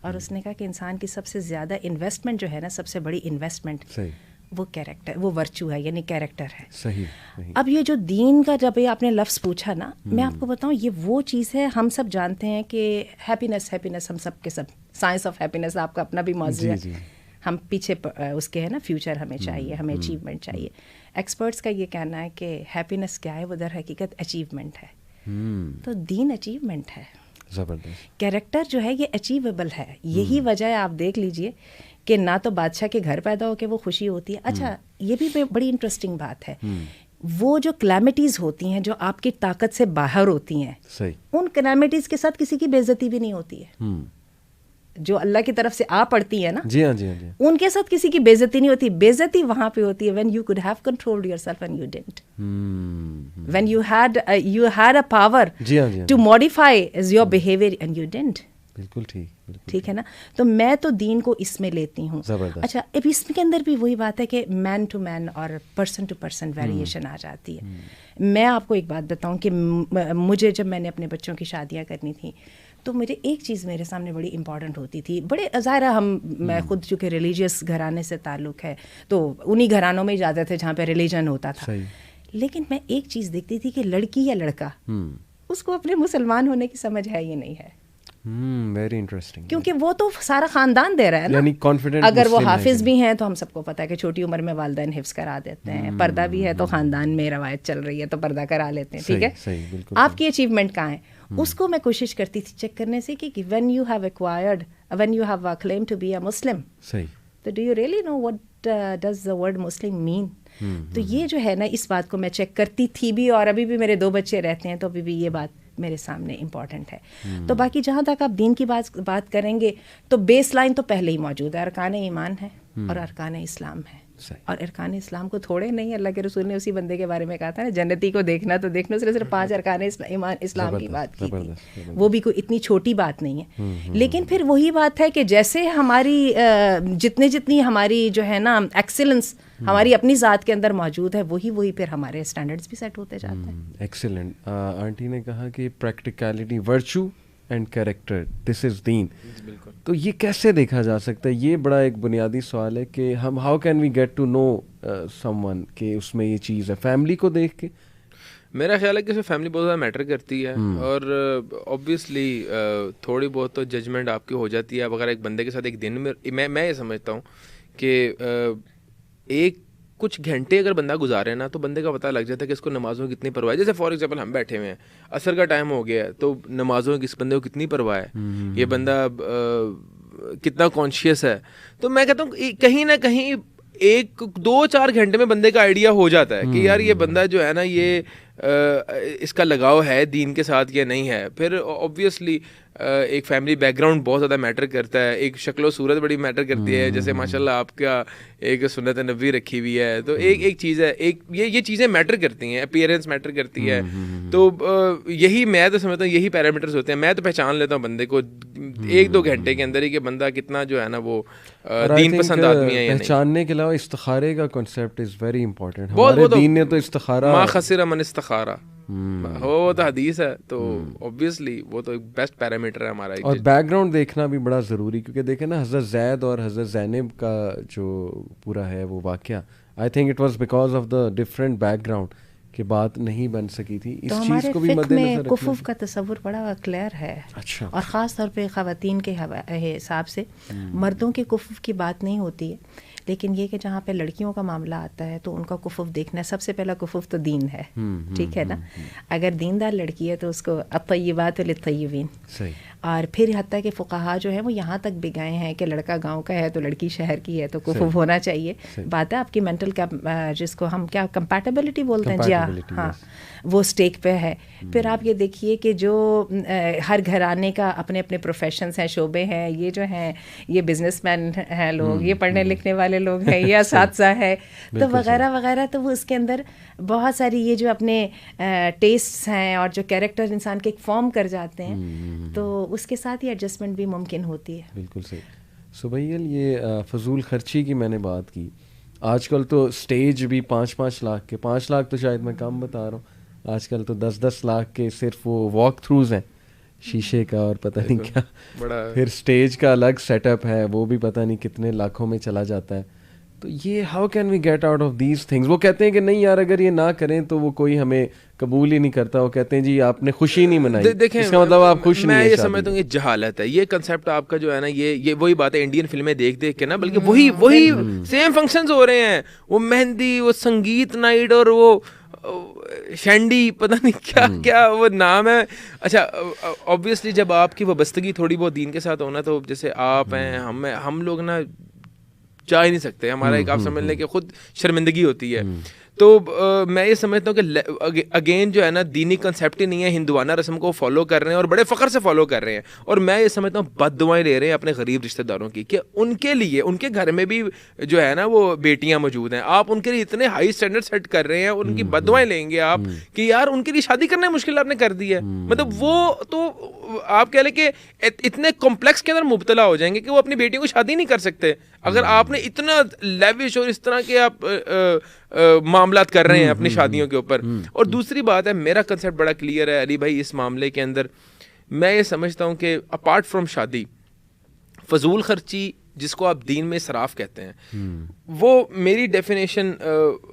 اور اس نے کہا کہ انسان کی سب سے زیادہ انویسٹمنٹ جو ہے نا, سب سے بڑی انویسٹمنٹ وہ کیریکٹر, وہ ورچو ہے, یعنی کیریکٹر ہے. صحیح. اب یہ جو دین کا جب یہ آپ نے لفظ پوچھا نا, میں آپ کو بتاؤں یہ وہ چیز ہے, ہم سب جانتے ہیں کہ ہیپینس ہم سب کے سب, سائنس آف ہیپینس آپ کا اپنا بھی موضوع ہے, ہم پیچھے اس کے ہے نا فیوچر ہمیں چاہیے, ہمیں اچیومنٹ چاہیے. ایکسپرٹس کا یہ کہنا ہے کہ ہیپینس کیا ہے, وہ در حقیقت اچیومنٹ ہے. تو دین اچیومنٹ ہے, زبردست. کیریکٹر جو ہے یہ اچیویبل ہے. یہی وجہ ہے, آپ دیکھ لیجئے کہ نہ تو بادشاہ کے گھر پیدا ہو کے وہ خوشی ہوتی ہے. اچھا, یہ بھی بڑی انٹرسٹنگ بات ہے, وہ جو کلیمٹیز ہوتی ہیں جو آپ کی طاقت سے باہر ہوتی ہیں, ان کلیمٹیز کے ساتھ کسی کی بے عزتی بھی نہیں ہوتی ہے. جو اللہ کی طرف سے آ پڑتی ہے نا, جی ہاں, ان کے ساتھ کسی کی بے عزتی نہیں ہوتی. بے عزتی وہاں پہ ہوتی ہے when you could have controlled yourself and you didn't. when you had a power to modify your behavior and you didn't. بالکل ٹھیک ہے نا. تو میں تو دین کو اس میں لیتی ہوں. اچھا, اب اس کے اندر بھی وہی بات ہے کہ مین ٹو مین اور پرسن ٹو پرسن ویریشن آ جاتی ہے. میں آپ کو ایک بات بتاؤں کہ مجھے جب میں نے اپنے بچوں کی شادیاں کرنی تھیں تو مجھے ایک چیز میرے سامنے بڑی امپورٹنٹ ہوتی تھی. بڑے ظاہر میں خود چونکہ ریلیجیس گھرانے سے تعلق ہے تو انہی گھرانوں میں ہی جاتے تھے جہاں پہ ریلیجن ہوتا تھا. لیکن میں ایک چیز دیکھتی تھی کہ لڑکی یا لڑکا, اس کو اپنے مسلمان ہونے کی سمجھ ہے یہ نہیں ہے. Very interesting. کیونکہ وہ تو سارا خاندان دے رہا ہے نا, یعنی کانفیڈنٹ. اگر وہ حافظ بھی ہیں تو ہم سب کو پتا ہے کہ چھوٹی عمر میں والدین حفظ کرا دیتے ہیں, پردہ بھی ہے تو خاندان میں روایت چل رہی ہے تو پردہ کرا لیتے ہیں. ٹھیک ہے, آپ کی اچیومنٹ کہاں ہے, اس کو میں کوشش کرتی تھی چیک کرنے سے کہ when you have a claim to be a Muslim, تو do you really know what does the word Muslim mean? تو یہ جو ہے نا, اس بات کو میں چیک کرتی تھی بھی, اور ابھی بھی میرے 2 بچے رہتے ہیں تو ابھی بھی یہ بات میرے سامنے امپورٹنٹ ہے. تو باقی جہاں تک آپ دین کی بات کریں گے تو بیس لائن تو پہلے ہی موجود ہے, ارکان ایمان ہے اور ارکان اسلام ہے. اور ارکان اسلام کو تھوڑے نہیں, اللہ کے رسول نے اسی بندے کے بارے میں کہا تھا نا, جنتی کو دیکھنا تو دیکھنا, صرف 5 ارکان ایمان اسلام کی بات کی تھی. وہ بھی کوئی اتنی چھوٹی بات نہیں ہے. لیکن پھر وہی بات ہے کہ جیسے ہماری جتنی ہماری جو ہے نا ایکسیلنس ہماری اپنی ذات کے اندر موجود ہے, وہی پھر ہمارے اسٹینڈرڈز بھی سیٹ ہوتے جاتے ہیں. ایکسیلنٹ. آنٹی نے کہا کہ پریکٹیکلٹی, ورچو اینڈ کیریکٹر, دس از دین. تو یہ کیسے دیکھا جا سکتا ہے؟ یہ بڑا ایک بنیادی سوال ہے کہ ہم how can we get to know someone کہ اس میں یہ چیز ہے. فیملی کو دیکھ کے میرا خیال ہے کہ اس میں فیملی بہت زیادہ میٹر کرتی ہے, اور اوبویسلی تھوڑی بہت تو ججمنٹ آپ کی ہو جاتی ہے. اب اگر ایک بندے کے ساتھ ایک دن میں یہ سمجھتا ہوں کہ ایک کچھ گھنٹے اگر بندہ گزارے نا تو بندے کا پتہ لگ جاتا ہے کہ اس کو نمازوں کی کتنی پرواہ ہے. جیسے فار ایگزامپل ہم بیٹھے ہوئے ہیں, عصر کا ٹائم ہو گیا ہے, تو نمازوں کی اس بندے کو کتنی پرواہ ہے, یہ بندہ کتنا کانشیس ہے. تو میں کہتا ہوں کہیں نہ کہیں ایک 2-4 گھنٹے میں بندے کا آئیڈیا ہو جاتا ہے کہ یار یہ بندہ جو ہے نا یہ اس کا لگاؤ ہے دین کے ساتھ یا نہیں ہے. پھر اوبویسلی ایک فیملی بیک گراؤنڈ بہت زیادہ میٹر کرتا ہے, ایک شکل و صورت بڑی میٹر کرتی ہے, جیسے ماشاءاللہ آپ کا ایک سنت نبوی رکھی ہوئی ہے, تو ایک چیز ہے, ایک یہ چیزیں میٹر کرتی ہیں, اپیئرنس میٹر کرتی ہے. تو یہی میں تو سمجھتا ہوں یہی پیرامیٹرز ہوتے ہیں. میں تو پہچان لیتا ہوں بندے کو 1-2 گھنٹے کے اندر ہی کہ بندہ کتنا جو ہے نا وہ دین پسند آدمی ہے. پہچاننے کے علاوہ استخارے کا کنسیپٹ از ویری امپورٹنٹ. ہمارے دین نے تو استخارہ ما خسر من استخارہ وہ تو حدیث ہے, تو اوبویسلی وہ تو ایک بیسٹ پیرامیٹر ہے ہمارا. اور بیک گراؤنڈ دیکھنا بھی بڑا ضروری, کیونکہ دیکھیں نا حضرت زید اور حضرت زینب کا جو پورا ہے وہ واقعہ, I think it was because of the different back ground کہ بات نہیں بن سکی تھی. اس چیز کو بھی مد نظر رکھنا. کفف کا تصور بڑا کلیئر ہے, اچھا, اور خاص طور پہ خواتین کے حساب سے مردوں کے کفف کی بات نہیں ہوتی ہے, لیکن یہ کہ جہاں پہ لڑکیوں کا معاملہ آتا ہے تو ان کا کفف دیکھنا, سب سے پہلا کفف تو دین ہے, ٹھیک ہے نا. اگر دیندار لڑکی ہے تو اس کو الطیبات للطیبین, اور پھر حتیٰ کہ فقہا جو ہے وہ یہاں تک بھی گئے ہیں کہ لڑکا گاؤں کا ہے تو لڑکی شہر کی ہے تو کفف ہونا چاہیے. بات ہے آپ کی مینٹل جس کو ہم کیا کمپیٹیبلٹی بولتے ہیں, جی ہاں, وہ اسٹیک پہ ہے. پھر آپ یہ دیکھیے کہ جو ہر گھرانے کا اپنے اپنے پروفیشنس ہیں, شعبے ہیں, یہ جو ہیں یہ بزنس مین ہیں لوگ, یہ پڑھنے لکھنے والے لوگ ہیں, یہ اساتذہ ہے, تو وغیرہ وغیرہ. تو وہ اس کے اندر بہت ساری یہ جو اپنے ٹیسٹس ہیں اور جو کیریکٹر انسان کے فارم کر جاتے ہیں, تو اس کے ساتھ ہی ایڈجسٹمنٹ بھی ممکن ہوتی ہے. بالکل صحیح. سبیل, یہ فضول خرچی کی میں نے بات کی, آج کل تو اسٹیج بھی 5-5 لاکھ کے, 5 لاکھ تو شاید میں کم بتا رہا ہوں, آج کل تو 10-10 لاکھ کے صرف وہ واک تھروز ہیں شیشے کا اور پتہ نہیں کیا, پھر اسٹیج کا الگ سیٹ اپ ہے, وہ بھی پتہ نہیں کتنے لاکھوں میں چلا جاتا ہے. تو یہ how can we get out of these things? وہ کہتے ہیں کہ نہیں یار اگر یہ نہ کریں تو وہ کوئی ہمیں قبول ہی نہیں کرتا. وہ کہتے ہیں جی آپ نے خوشی نہیں منائی, دیکھیں اس کا مطلب آپ خوش نہیں ہیں. میں یہ سمجھتا ہوں یہ جہالت ہے. یہ کنسیپٹ آپ کا جو ہے نا یہ وہی بات ہے انڈین فلمیں دیکھ کے نا, بلکہ وہی سیم فنکشنز ہو رہے ہیں, وہ مہندی, وہ سنگیت نائٹ, اور وہ شینڈی, پتہ نہیں کیا کیا وہ نام ہے. اچھا, اوبویسلی جب آپ کی وابستگی تھوڑی بہت دین کے ساتھ ہونا, تو جیسے آپ ہیں, ہم لوگ نا جا ہی نہیں سکتے, ہمارا ایک آپ سمجھ لیں کہ خود شرمندگی ہوتی ہے. تو میں یہ سمجھتا ہوں کہ اگین جو ہے نا دینی کنسیپٹ ہی نہیں ہے, ہندوانہ رسم کو فالو کر رہے ہیں اور بڑے فخر سے فالو کر رہے ہیں. اور میں یہ سمجھتا ہوں بد دعائیں لے رہے ہیں اپنے غریب رشتہ داروں کی, کہ ان کے لیے ان کے گھر میں بھی جو ہے نا وہ بیٹیاں موجود ہیں, آپ ان کے لیے اتنے ہائی اسٹینڈرڈ سیٹ کر رہے ہیں, ان کی بد دعائیں لیں گے آپ کہ یار ان کے لیے شادی کرنا مشکل آپ نے کر دی ہے. مطلب وہ تو آپ کہہ لیں کہ اتنے کمپلیکس کے اندر مبتلا ہو جائیں گے کہ وہ اپنی بیٹیوں کو شادی نہیں کر سکتے اگر آپ نے اتنا لیوش اور اس طرح کے آپ معاملات کر رہے ہیں اپنی شادیوں کے اوپر. اور دوسری بات ہے, میرا کنسیپٹ بڑا کلیئر ہے علی بھائی اس معاملے کے اندر. میں یہ سمجھتا ہوں کہ اپارٹ فرام شادی, فضول خرچی جس کو آپ دین میں اسراف کہتے ہیں, وہ میری ڈیفینیشن,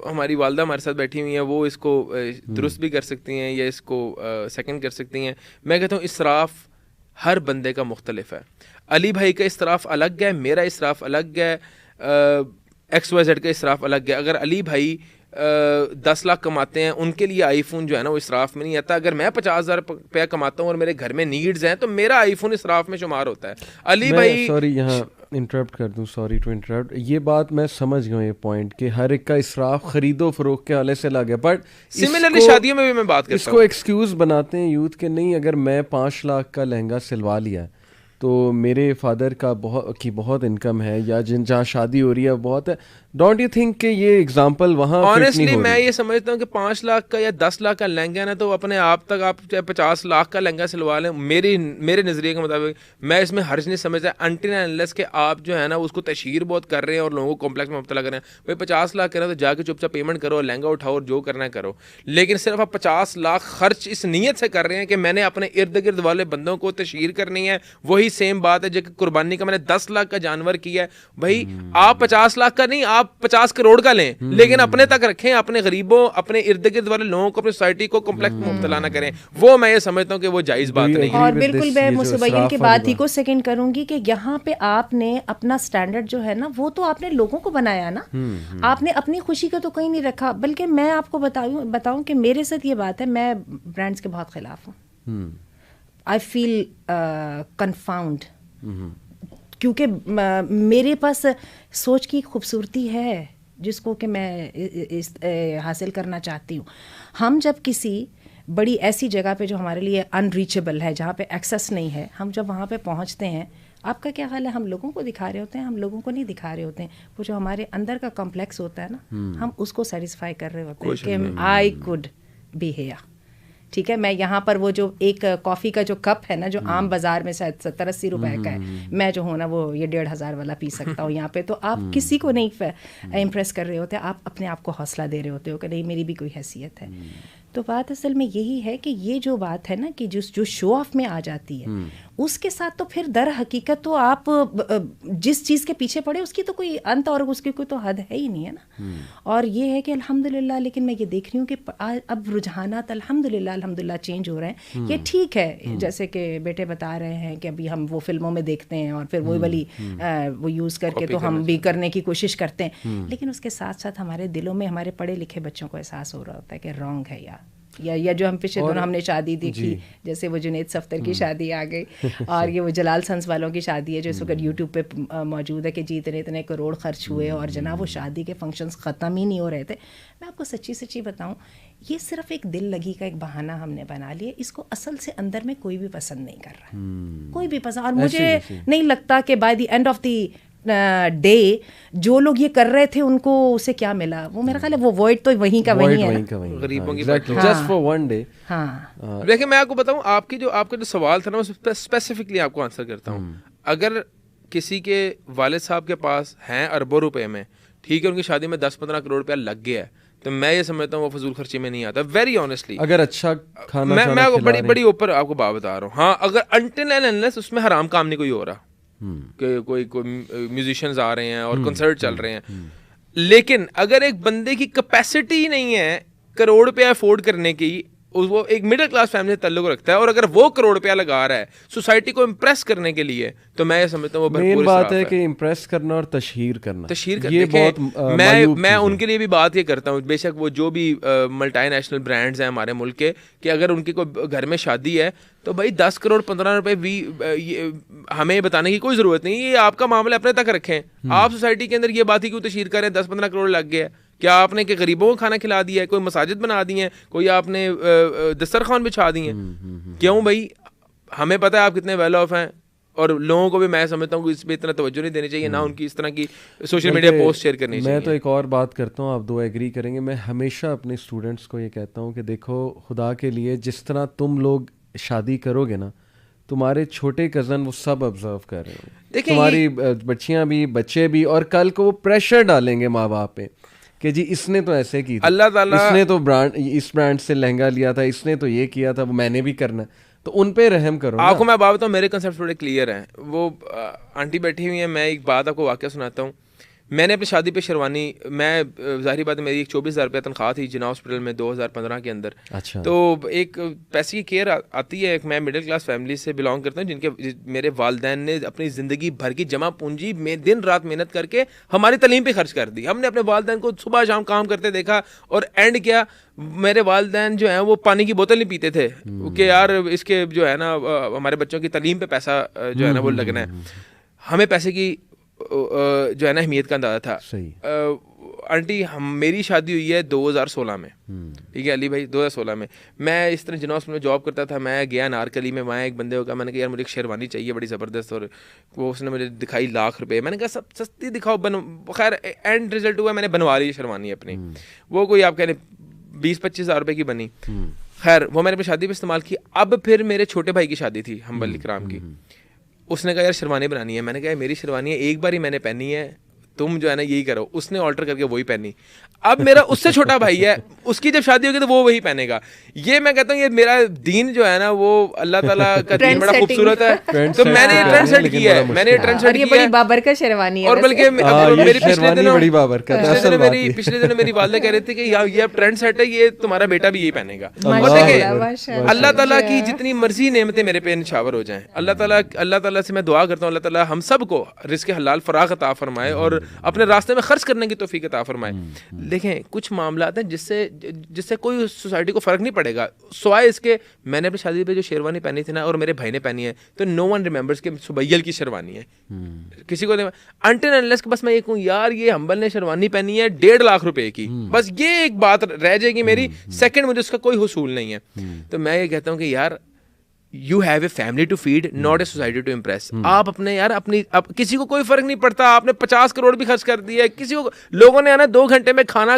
ہماری والدہ ہمارے ساتھ بیٹھی ہوئی ہیں, وہ اس کو درست بھی کر سکتی ہیں یا اس کو سیکنڈ کر سکتی ہیں. میں کہتا ہوں اسراف ہر بندے کا مختلف ہے. علی بھائی کا اسراف الگ ہے, میرا اسراف الگ ہے, ایکس وائی زیڈ کا اسراف الگ ہے. اگر علی بھائی 10 لاکھ کماتے ہیں, ان کے لیے آئی فون جو ہے نا وہ اسراف میں نہیں آتا. اگر میں 50,000 روپیہ کماتا ہوں اور میرے گھر میں نیڈز ہیں تو میرا آئی فون اسراف میں شمار ہوتا ہے. علی بھائی سوری یہاں انٹرپٹ کر دوں, سوری ٹو انٹرپٹ. یہ بات میں سمجھ گیا ہوں, یہ پوائنٹ کہ ہر ایک کا اسراف خرید و فروخت کے حوالے سے لگا, بٹ سملرلی شادیوں میں بھی میں بات کرتا ہوں, اس کو ایکسکیوز بناتے ہیں یوتھ کے, نہیں اگر میں 5 لاکھ کا لہنگا سلوا لیا تو میرے فادر کا بہت انکم ہے, یا جہاں شادی ہو رہی ہے بہت ہے. ڈونٹ یو تھنک کہ یہ اگزامپل وہاں آنیسٹلی میں یہ سمجھتا ہوں کہ 5 لاکھ کا یا 10 لاکھ کا لہنگا نا, تو اپنے آپ تک آپ چاہے 50 لاکھ کا لہنگا سلوا لیں, میرے نظریے کے مطابق میں اس میں حرج نہیں سمجھتا, انٹل اینڈ انلیس کہ آپ جو ہے نا اس کو تشہیر بہت کر رہے ہیں اور لوگوں کو کمپلیکس میں مبتلا کر رہے ہیں. بھائی 50 لاکھ کرنا تو جا کے چپ چاپ پیمنٹ کرو, لہنگا اٹھاؤ اور جو کرنا ہے کرو. لیکن صرف آپ 50 لاکھ خرچ اس نیت سے کر رہے ہیں کہ میں نے اپنے ارد گرد والے بندوں کو تشہیر کرنی ہے. وہی سیم بات ہے جو قربانی کا میں نے 10 لاکھ کا جانور کیا ہے. بھائی آپ 50 لاکھ کا نہیں, آپ 50 کروڑ کا لیں, لیکن اپنے تک رکھیں, اپنے غریبوں, اپنے ارد گرد والے لوگوں کو, اپنی سوسائٹی کو کمپلیکس میں مبتلا نہ کریں. وہ میں یہ سمجھتا ہوں کہ وہ جائز بات نہیں ہے. اور بالکل میں مصبیل کی بات ہی کو سیکنڈ کروں گی کہ یہاں پہ آپ نے اپنا سٹینڈرڈ جو ہے نا وہ تو آپ نے لوگوں کو بنایا نا, آپ نے اپنی خوشی کا تو کہیں نہیں رکھا. بلکہ میں آپ کو بتاؤں کہ میرے ساتھ یہ بات ہے, میں برانڈس کے بہت خلاف ہوں. آئی فیل کنفاؤنڈ, کیونکہ میرے پاس سوچ کی خوبصورتی ہے, جس کو کہ میں حاصل کرنا چاہتی ہوں. ہم جب کسی بڑی ایسی جگہ پہ جو ہمارے لیے انریچیبل ہے, جہاں پہ ایکسیس نہیں ہے, ہم جب وہاں پہ پہنچتے ہیں, آپ کا کیا خیال ہے, ہم لوگوں کو دکھا رہے ہوتے ہیں, ہم لوگوں کو نہیں دکھا رہے ہوتے ہیں. وہ جو ہمارے اندر کا کمپلیکس ہوتا ہے نا, ہم اس کو سیٹسفائی کر رہے ہوتے ہیں کہ آئی کوڈ بی ہیئر. ٹھیک ہے, میں یہاں پر وہ جو ایک کافی کا جو کپ ہے نا, جو عام بازار میں شاید 70-80 روپے کا ہے, میں جو ہوں نا وہ یہ 1,500 والا پی سکتا ہوں یہاں پہ. تو آپ کسی کو نہیں امپریس کر رہے ہوتے, آپ اپنے آپ کو حوصلہ دے رہے ہوتے ہو کہ نہیں میری بھی کوئی حیثیت ہے. تو بات اصل میں یہی ہے کہ یہ جو بات ہے نا کہ جو شو آف میں آ جاتی ہے, اس کے ساتھ تو پھر در حقیقت تو آپ جس چیز کے پیچھے پڑے اس کی تو کوئی انت اور اس کی کوئی تو حد ہے ہی نہیں ہے نا. اور یہ ہے کہ الحمدللہ, لیکن میں یہ دیکھ رہی ہوں کہ اب رجحانات الحمدللہ چینج ہو رہے ہیں. یہ ٹھیک ہے, جیسے کہ بیٹے بتا رہے ہیں کہ ابھی ہم وہ فلموں میں دیکھتے ہیں اور پھر وہی والی وہ یوز کر کے تو ہم بھی کرنے کی کوشش کرتے ہیں, لیکن اس کے ساتھ ساتھ ہمارے دلوں میں ہمارے پڑھے لکھے بچوں کو احساس ہو رہا ہوتا ہے کہ رانگ ہے یا جو ہم پچھلے دنوں ہم نے شادی دیکھی, جیسے وہ جنید صفتر کی شادی آ گئی, اور یہ وہ جلال سنس والوں کی شادی ہے جو اس وقت یوٹیوب پہ موجود ہے کہ جی اتنے کروڑ خرچ ہوئے اور جناب وہ شادی کے فنکشنز ختم ہی نہیں ہو رہے تھے. میں آپ کو سچی بتاؤں, یہ صرف ایک دل لگی کا ایک بہانہ ہم نے بنا لیا. اس کو اصل سے اندر میں کوئی بھی پسند نہیں کر رہا ہے, کوئی بھی پسند. اور مجھے نہیں لگتا کہ by the end of the day جو لوگ یہ کر رہے تھے ان کو اسے کیا ملا. وہ میرا خیال ہے وہ وائٹ تو وہیں کا وہیں ہے, غریبوں کی جسٹ فار ون ڈے. ہاں دیکھیں میں آپ کو بتاؤں, آپ کا جو سوال تھا نا میں اسپیسیفکلی آپ کو آنسر کرتا ہوں. اگر کسی کے والد صاحب کے پاس ہیں اربوں روپے میں, ٹھیک ہے, ان کی شادی میں 10-15 کروڑ روپیہ لگ گیا ہے, تو میں یہ سمجھتا ہوں وہ فضول خرچی میں نہیں آتا. ویری آنیسٹلی, اگر اچھا کھانا میں بڑی اوپر آپ کو بات بتا رہا ہوں. ہاں, اگر انٹل اینڈ انلیس اس میں حرام کام نہیں کوئی ہو رہا, کہ کوئی میوزیشینز آ رہے ہیں اور کنسرٹ چل رہے ہیں, لیکن اگر ایک بندے کی کیپیسٹی نہیں ہے کروڑ روپیہ افورڈ کرنے کی, وہ ایک مڈل کلاس فیملی سے تعلق رکھتا ہے, اور اگر وہ کروڑ روپیہ لگا رہا ہے سوسائٹی کو امپریس کرنے کے لیے, تو میں یہ سمجھتا ہوں وہ مین بات ہے کہ امپریس کرنا اور تشہیر کرنا. یہ بہت میں ان کے لیے بھی بات یہ کرتا ہوں, بے شک وہ جو بھی ملٹی نیشنل برانڈز ہیں ہمارے ملک کے, کہ اگر ان کی کوئی گھر میں شادی ہے تو بھائی 10 کروڑ 15 روپے ہمیں بتانے کی کوئی ضرورت نہیں. یہ آپ کا معاملہ اپنے تک رکھیں. آپ سوسائٹی کے اندر یہ بات ہی کیوں تشہیر کریں 10-15 کروڑ لگ گیا. کیا آپ نے کہ غریبوں کو کھانا کھلا دیا ہے, کوئی مساجد بنا دی ہیں, کوئی آپ نے دسترخوان بچھا دی ہیں؟ کیوں بھائی, ہمیں پتہ ہے آپ کتنے ویل آف ہیں, اور لوگوں کو بھی میں سمجھتا ہوں کہ اس پہ اتنا توجہ نہیں دینی چاہیے, نہ ان کی اس طرح کی سوشل میڈیا پوسٹ شیئر کرنی چاہیے. میں تو ایک اور بات کرتا ہوں, آپ دو ایگری کریں گے. میں ہمیشہ اپنے اسٹوڈنٹس کو یہ کہتا ہوں کہ دیکھو خدا کے لیے جس طرح تم لوگ شادی کرو گے نا, تمہارے چھوٹے کزن وہ سب آبزرو کر رہے ہوں, تمہاری بچیاں بھی بچے بھی, اور کل کو وہ پریشر ڈالیں گے ماں باپ پہ کہ جی اس نے تو ایسے کی تھی, اللہ تعالیٰ اس نے تو اس برانڈ سے لہنگا لیا تھا, اس نے تو یہ کیا تھا, وہ میں نے بھی کرنا. تو ان پہ رحم کرو. آپ کو میں بات بتاؤں, میرے کنسیپٹ تھوڑے کلیئر ہیں. وہ آنٹی بیٹھی ہوئی ہیں, میں ایک بات آپ کو واقعہ سناتا ہوں. میں نے اپنی شادی پہ شیروانی, میں ظاہری بات ہے میری ایک 24,000 روپیہ تنخواہ تھی جنا ہاسپٹل میں 2015 کے اندر. اچھا. تو ایک پیسے کی کیئر آتی ہے. میں مڈل کلاس فیملی سے بلانگ کرتا ہوں, جن کے میرے والدین نے اپنی زندگی بھر کی جمع پونجی میں دن رات محنت کر کے ہماری تعلیم پہ خرچ کر دی. ہم نے اپنے والدین کو صبح شام کام کرتے دیکھا, اور اینڈ کیا, میرے والدین جو ہیں وہ پانی کی بوتل نہیں پیتے تھے کہ یار اس کے جو ہے نا ہمارے بچوں کی تعلیم پہ پیسہ جو ہے نا وہ لگنا ہے. ہمیں پیسے کی جو ہے نا اہمیت کا اندازہ تھا. آنٹی میری شادی ہوئی ہے 2016 میں, ٹھیک ہے علی بھائی, 2016 میں. میں اس طرح جنوس میں جاب کرتا تھا. میں گیا نارکلی میں, وہاں ایک بندے کو کہا, میں نے کہا یار مجھے ایک شیروانی چاہیے بڑی زبردست, اور وہ اس نے مجھے دکھائی لاکھ روپے. میں نے کہا سب سستی دکھاؤ, خیر اینڈ رزلٹ ہوا میں نے بنوا لی شیروانی اپنی. وہ کوئی آپ کہہ 20-25 ہزار روپے کی بنی. خیر وہ میں نے اپنی شادی پہ استعمال کی. اب پھر میرے چھوٹے بھائی کی شادی تھی حنبل اکرام کی. اس نے کہا یار شیروانی بنانی ہے. میں نے کہا میری شیروانی ہے, ایک بار ہی میں نے پہنی ہے, تم جو ہے نا یہی کرو. اس نے آلٹر کر کے وہی پہنی. اب میرا اس سے چھوٹا بھائی ہے, اس کی جب شادی ہوگی تو وہ وہی پہنے گا. یہ میں کہتا ہوں یہ میرا دین جو ہے نا وہ اللہ تعالیٰ کا دین بڑا خوبصورت ہے. تو میں نے یہ ٹرینڈ سیٹ کیا ہے, میں نے ٹرینڈ سیٹ کیا ہے. بابرکت شیروانی ہے, اور بلکہ میری پچھلے دنوں میری والدہ کہہ رہے تھے کہ یہ ٹرینڈ سیٹ ہے, یہ تمہارا بیٹا بھی یہی پہنے گا. اللہ تعالیٰ کی جتنی مرضی نعمتیں میرے پہ نچھاور ہو جائیں, اللہ تعالیٰ سے میں دعا کرتا ہوں اللہ تعالیٰ ہم سب کو رزق حلال فراغ عطا فرمائے, اور اپنے راستے میں خرچ کرنے کی توفیق عطا فرمائے. دیکھیں کچھ معاملات ہیں جس سے کوئی سوسائٹی کو فرق نہیں پڑے گا سوائے اس کے میں نے اپنی شادی پہ جو شیروانی پہنی تھی نا اور میرے بھائی نے پہنی ہے تو نو ون ریمبرز کہ سبیل کی شیروانی ہے. کسی کو انٹل انلیس کہ بس میں یہ کہوں یار یہ ہمبل نے شیروانی پہنی ہے 1.5 لاکھ روپے کی, بس یہ ایک بات رہ جائے گی میری, سیکنڈ مجھے اس کا کوئی حصول نہیں ہے. تو میں یہ کہتا ہوں کہ یار you have a family to feed, not a society to impress. آپ اپنے یار اپنی کسی کو کوئی فرق نہیں پڑتا, آپ نے 50 کروڑ بھی خرچ کر دیا ہے, کسی کو لوگوں نے آنا 2 گھنٹے میں کھانا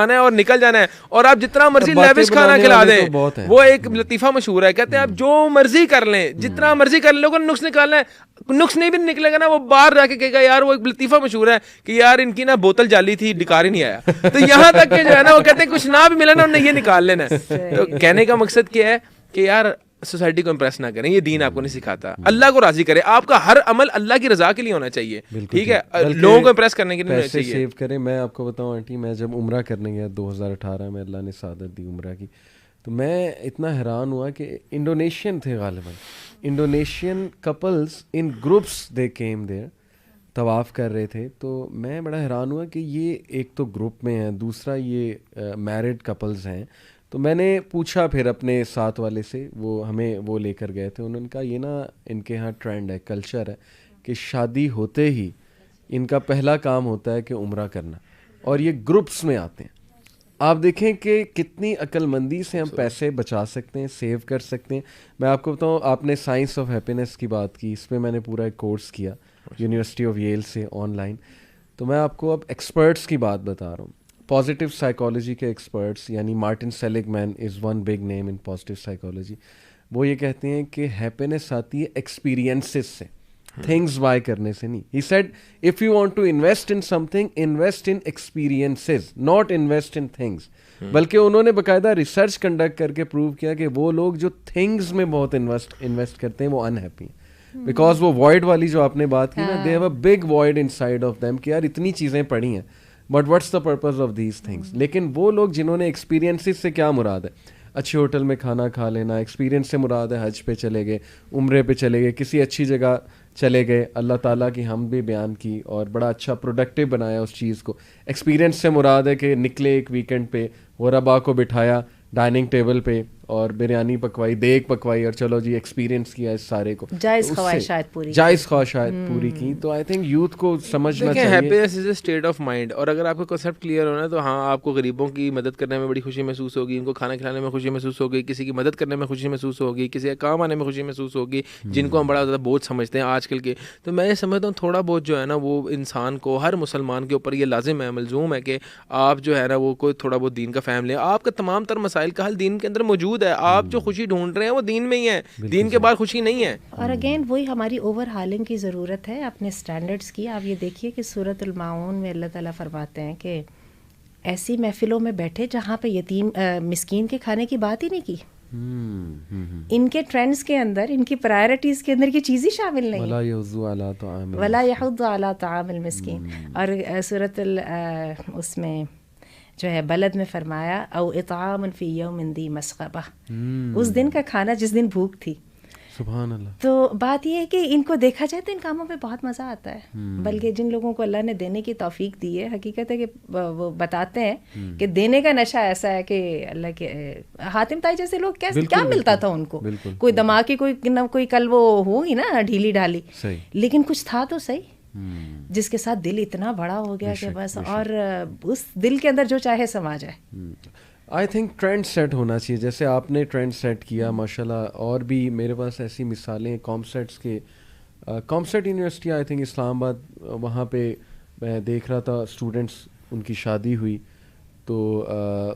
ہے اور نکل جانا ہے, اور آپ جتنا مرضی لیوش کھانا کھلا دیں. وہ ایک لطیفہ مشہور ہے, کہتے ہیں آپ جو مرضی کر لیں, جتنا مرضی کر لیں, لوگوں نے نقص نکالنا ہے, نقص نہیں بھی نکلے گا نا وہ باہر جا کے کہے گا یار وہ ایک لطیفہ مشہور ہے کہ یار ان کی نا بوتل جالی تھی ڈکار ہی نہیں آیا. تو یہاں تک کہ جو ہے نا وہ کہتے ہیں کچھ نہ بھی ملا نا انہوں نے یہ نکال لینا ہے. تو کہنے کا مقصد کیا ہے کہ یار سوسائٹی کو امپریس نہ کریں, یہ دین آپ کو نہیں سکھاتا. اللہ کو راضی کرے, آپ کا ہر عمل اللہ کی رضا کے لیے ہونا چاہیے, ٹھیک ہے, لوگوں کو امپریس کرنے کے لیے ہونا چاہیے. سیو کریں. میں آپ کو بتاؤں آنٹی, میں جب عمرہ کرنے گیا 2018 میں, اللہ نے سعادت دی عمرہ کی, تو میں اتنا حیران ہوا کہ انڈونیشین تھے غالباً, Indonesian couples in groups they came there, طواف کر رہے تھے. تو میں بڑا حیران ہوا کہ یہ ایک تو گروپ میں ہیں, دوسرا یہ میرڈ کپلز ہیں. تو میں نے پوچھا پھر اپنے ساتھ والے سے, وہ ہمیں وہ لے کر گئے تھے, انہوں نے کہا یہ نا ان کے ہاں ٹرینڈ ہے, کلچر ہے کہ شادی ہوتے ہی ان کا پہلا کام ہوتا ہے کہ عمرہ کرنا, اور یہ گروپس میں آتے ہیں. آپ دیکھیں کہ کتنی عقل مندی سے ہم پیسے بچا سکتے ہیں, سیو کر سکتے ہیں. میں آپ کو بتاؤں, آپ نے سائنس آف ہیپینس کی بات کی, اس میں میں نے پورا ایک کورس کیا یونیورسٹی آف ییل سے آن لائن. تو میں آپ کو اب ایکسپرٹس کی بات بتا رہا ہوں, پازیٹیو سائیکالوجی کے ایکسپرٹس, یعنی Martin Seligman is one big name in positive psychology. وہ یہ کہتے ہیں کہ ہیپینس آتی ہے ایکسپیرینسز سے, تھنگز بائی کرنے سے نہیں. He said if you want to invest in something, invest in experiences, not invest in things. بلکہ انہوں نے باقاعدہ ریسرچ کنڈکٹ کر کے پروو کیا کہ وہ لوگ جو تھنگز میں بہت انویسٹ کرتے ہیں وہ انہیپی ہیں, بیکاز وہ وائڈ والی جو آپ نے بات کی نا, they have a big void inside of them کہ یار اتنی چیزیں پڑھی ہیں but what's the purpose of these things. لیکن وہ لوگ جنہوں نے ایکسپیرینسز سے کیا مراد ہے, اچھے ہوٹل میں کھانا کھا لینا, ایکسپیرینس سے مراد ہے حج پہ چلے گئے, عمرے پہ چلے گئے, کسی اچھی جگہ چلے گئے, اللہ تعالیٰ کی ہم بھی بیان کی اور بڑا اچھا پروڈکٹیو بنایا اس چیز کو. ایکسپیرینس سے مراد ہے کہ نکلے ایک ویکینڈ پہ, غربا کو بٹھایا ڈائننگ ٹیبل پہ اور بریانی پکوائی, دیگ پکوائی, اور چلو جی ایکسپیرینس کیا اس سارے کو, جائز خواہشات پوری کی. تو آئی تھنک یوتھ کو سمجھنا چاہیے happiness is a state of mind. اور اگر آپ کا کنسیپٹ کلیئر ہونا ہے تو ہاں آپ کو غریبوں کی مدد کرنے میں بڑی خوشی محسوس ہوگی, ان کو کھانا کھلانے میں خوشی محسوس ہوگی, کسی کی مدد کرنے میں خوشی محسوس ہوگی, کسی کا کام آنے میں خوشی محسوس ہوگی, جن کو ہم بڑا زیادہ بوجھ سمجھتے ہیں آج کل کے. تو میں یہ سمجھتا ہوں تھوڑا بہت جو ہے نا وہ انسان کو, ہر مسلمان کے اوپر یہ لازم ہے, ملزوم ہے کہ آپ جو ہے نا وہ کوئی تھوڑا بہت دین کا فہم لیں. آپ کا تمام تر مسائل کا حل دین کے اندر موجود ہے. آپ جو خوشی ڈھونڈ رہے ہیں وہ دین میں ہی ہے, دین کے بعد خوشی نہیں ہے. اور اگین وہی ہماری اوور ہالنگ کی ضرورت ہے اپنے اسٹینڈرڈس کی. آپ یہ دیکھیے کہ سورۃ الماعون میں اللہ تعالیٰ فرماتے ہیں کہ ایسی محفلوں میں بیٹھے جہاں پہ یتیم مسکین کے کھانے کی بات ہی نہیں کی. ان کے ٹرینڈز کے اندر, ان کی پرائرٹیز کے اندر یہ چیز ہی شامل نہیں ہے, ولا یحض علی طعام المسکین. اور سورۃ اس میں جو ہے بلد میں فرمایا او اطعام فی یوم ذی مسغبہ, اس دن کا کھانا جس دن بھوک تھی. سبحان اللہ. تو بات یہ ہے کہ ان کو دیکھا جائے تو ان کاموں پہ بہت مزہ آتا ہے, بلکہ جن لوگوں کو اللہ نے دینے کی توفیق دی ہے, حقیقت ہے کہ وہ بتاتے ہیں کہ دینے کا نشہ ایسا ہے کہ اللہ کے حاتم طائی جیسے لوگ کیا ملتا تھا ان کو, کوئی دماغ کی کوئی کل وہ ہوگی نا ڈھیلی ڈھالی, لیکن کچھ تھا تو صحیح جس کے ساتھ دل اتنا بڑا ہو گیا کہ بس, اور اس دل کے اندر جو چاہے سما جائے. آئی تھنک ٹرینڈ سیٹ ہونا چاہیے, جیسے آپ نے ٹرینڈ سیٹ کیا ماشاء اللہ. اور بھی میرے پاس ایسی مثالیں کامسیٹس کے, کامسیٹ یونیورسٹی آئی تھنک اسلام آباد, وہاں پہ میں دیکھ رہا تھا اسٹوڈنٹس, ان کی شادی ہوئی تو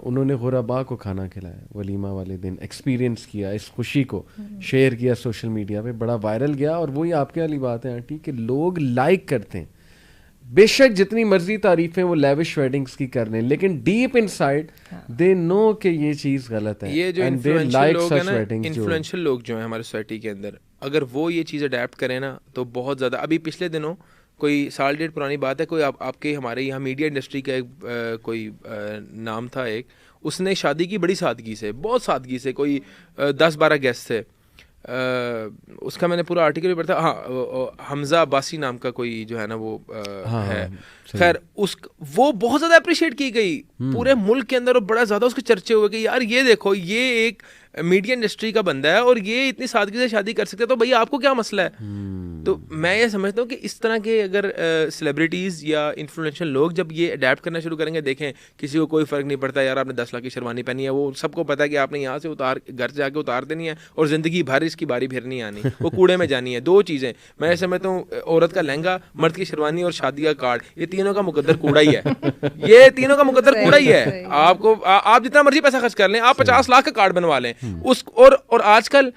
انہوں نے غربا کو کھانا کھلایا ولیمہ والے دن, ایکسپیرینس کیا, اس خوشی کو شیئر کیا سوشل میڈیا پہ, بڑا وائرل گیا. اور وہی آپ کے والی بات ہے آنٹی کہ لوگ لائک کرتے ہیں, بے شک جتنی مرضی تعریفیں وہ لیوش ویڈنگز کی کر لیں, لیکن ڈیپ ان سائڈ دے نو کہ یہ چیز غلط ہے. یہ جو انفلوئنشل لوگ جو ہیں ہمارے سوسائٹی کے اندر, اگر وہ یہ چیز اڈیپٹ کریں نا تو بہت زیادہ. ابھی پچھلے دنوں کوئی سال ڈیڑھ پرانی بات ہے, کوئی آپ کے ہمارے یہاں میڈیا انڈسٹری کا کوئی نام تھا ایک, اس نے شادی کی بڑی سادگی سے, بہت سادگی سے, کوئی 10-12 گیسٹ تھے, اس کا میں نے پورا آرٹیکل بھی پڑھا تھا. ہاں حمزہ عباسی نام کا کوئی جو ہے نا وہ ہے, خیر وہ بہت زیادہ اپریشیٹ کی گئی پورے ملک کے اندر, اور بڑا زیادہ اس کے چرچے ہوئے کہ یار یہ دیکھو یہ ایک میڈیا انڈسٹری کا بندہ ہے اور یہ اتنی سادگی سے شادی کر سکتا ہے, تو بھائی آپ کو کیا مسئلہ ہے. تو میں یہ سمجھتا ہوں کہ اس طرح کے اگر سیلیبریٹیز یا انفلوئنشل لوگ جب یہ اڈیپٹ کرنا شروع کریں گے, دیکھیں کسی کو کوئی فرق نہیں پڑتا یار آپ نے 10 لاکھ کی شیروانی پہنی ہے, وہ سب کو پتا ہے کہ آپ نے یہاں سے گھر سے جا کے اتار دینی ہے اور زندگی بھر اس کی باری پھر نہیں آنی, وہ کوڑے میں جانی ہے. 2 چیزیں میں سمجھتا ہوں, عورت کا لہنگا, مرد کی شیروانی اور شادی کا کارڈ, یہ تینوں کا مقدر کوڑا ہی ہے. یہ تینوں کا مقدر کوڑا ہی ہے. آپ جتنا مرضی پیسہ خرچ کر لیں, آپ 50 لاکھ کا کارڈ بنوا لیں اس, اور آج کل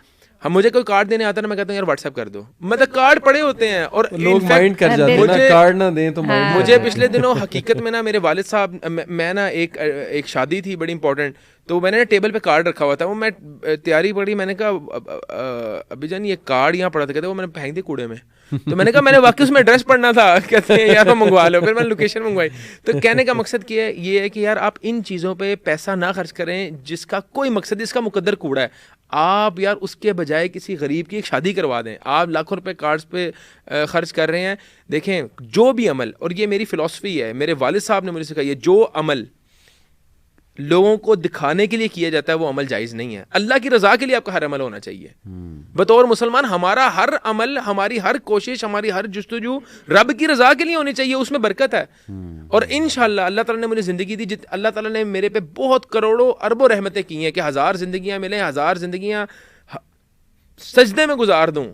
ہم مجھے کوئی کارڈ دینے آتا ہے نا, میں کہتا ہوں یار واٹس ایپ کر دو, مطلب کارڈ پڑے ہوتے ہیں اور لوگ مائنڈ کر جاتے ہیں کارڈ نہ دیں تو. مجھے پچھلے دنوں حقیقت میں نا میرے والد صاحب, میں نا ایک شادی تھی بڑی امپورٹنٹ, تو میں نے ٹیبل پہ کارڈ رکھا ہوا تھا, وہ میں تیاری پڑی, میں نے کہا ابھی جان یہ کارڈ یہاں پڑا تھا, کہتے وہ میں نے پھینک دی کوڑے میں. تو میں نے کہا میں نے واقعی اس میں ایڈریس پڑھنا تھا, کہتے ہیں یار منگوا لو, پھر میں نے لوکیشن منگوائی. تو کہنے کا مقصد یہ ہے کہ یار آپ ان چیزوں پہ پیسہ نہ خرچ کریں جس کا کوئی مقصد, اس کا مقدر کوڑا ہے. آپ یار اس کے بجائے کسی غریب کی ایک شادی کروا دیں. آپ لاکھوں روپے کارڈز پہ خرچ کر رہے ہیں. دیکھیں جو بھی عمل, اور یہ میری فلسفی ہے, میرے والد صاحب نے مجھے سکھائی ہے, جو عمل لوگوں کو دکھانے کے لیے کیا جاتا ہے وہ عمل جائز نہیں ہے. اللہ کی رضا کے لیے آپ کا ہر عمل ہونا چاہیے. بطور مسلمان ہمارا ہر عمل, ہماری ہر کوشش, ہماری ہر جستجو رب کی رضا کے لیے ہونی چاہیے, اس میں برکت ہے. اور انشاءاللہ اللہ تعالیٰ نے مجھے زندگی دی, اللہ تعالیٰ نے میرے پہ بہت کروڑوں اربوں رحمتیں کی ہیں کہ 1000 زندگیاں ملیں, 1000 زندگیاں سجدے میں گزار دوں,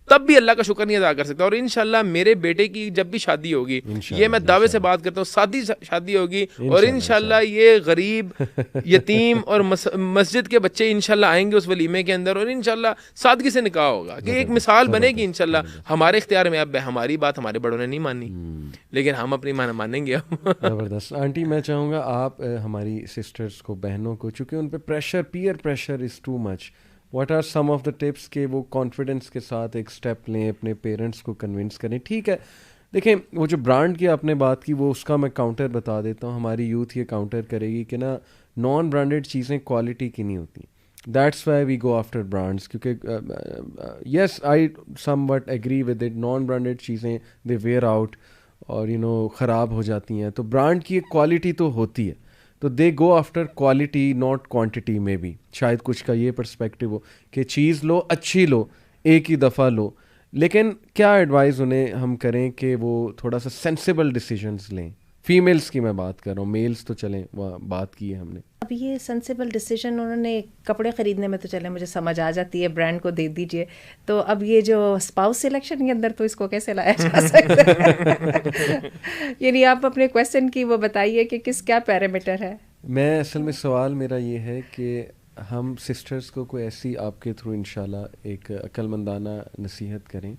تب بھی اللہ کا شکر نہیں ادا کر سکتا. اور انشاءاللہ میرے بیٹے کی جب بھی شادی ہوگی, یہ میں دعوے سے بات کرتا ہوں, سادی شادی ہوگی, اور انشاءاللہ یہ غریب, یتیم اور مسجد کے بچے انشاءاللہ آئیں گے اس ولیمے کے اندر, اور انشاءاللہ سادگی سے نکاح ہوگا, کہ ایک مثال بنے گی انشاءاللہ. ہمارے اختیار میں اب ہماری بات ہمارے بڑوں نے نہیں مانی, لیکن ہم اپنی مانیں گے. زبردست. آنٹی میں چاہوں گا آپ ہماری سسٹرز کو, بہنوں کو, چونکہ ان پہ pressure, peer pressure is too much, what are some of the tips کہ وہ کانفیڈنس کے ساتھ ایک اسٹیپ لیں, اپنے پیرنٹس کو کنونس کریں. ٹھیک ہے, دیکھیں وہ جو برانڈ کی آپ نے بات کی, وہ اس کا میں کاؤنٹر بتا دیتا ہوں. ہماری یوتھ یہ کاؤنٹر کرے گی کہ نا نان برانڈیڈ چیزیں کوالٹی کی نہیں ہوتی. That's why we go after brands, کیونکہ yes I somewhat agree with it, non branded چیزیں دے ویئر آؤٹ اور خراب ہو جاتی ہیں. تو برانڈ کی ایک کوالٹی تو ہوتی ہے, تو they go after quality not quantity. میں بھی شاید کچھ کا یہ پرسپیکٹیو ہو کہ چیز لو, اچھی لو, ایک ہی دفعہ لو, لیکن کیا ایڈوائز انہیں ہم کریں کہ وہ تھوڑا سا سینسیبل ڈیسیجنز لیں. فیمیلز کی میں بات کر رہا ہوں, میلز تو چلیں وہ بات کی ہے ہم نے. اب یہ سینسیبل ڈیسیجن انہوں نے کپڑے خریدنے میں تو چلے مجھے سمجھ آ جاتی ہے, برانڈ کو دے دیجئے, تو اب یہ جو اسپاؤس سلیکشن کے اندر تو اس کو کیسے لایا جا سکتا ہے؟ یعنی آپ اپنے کویسچن کی وہ بتائیے کہ کیا پیرامیٹر ہے. میں اصل میں سوال میرا یہ ہے کہ ہم سسٹرز کو کوئی ایسی آپ کے تھرو انشاءاللہ ایک عقل مندانہ نصیحت کریں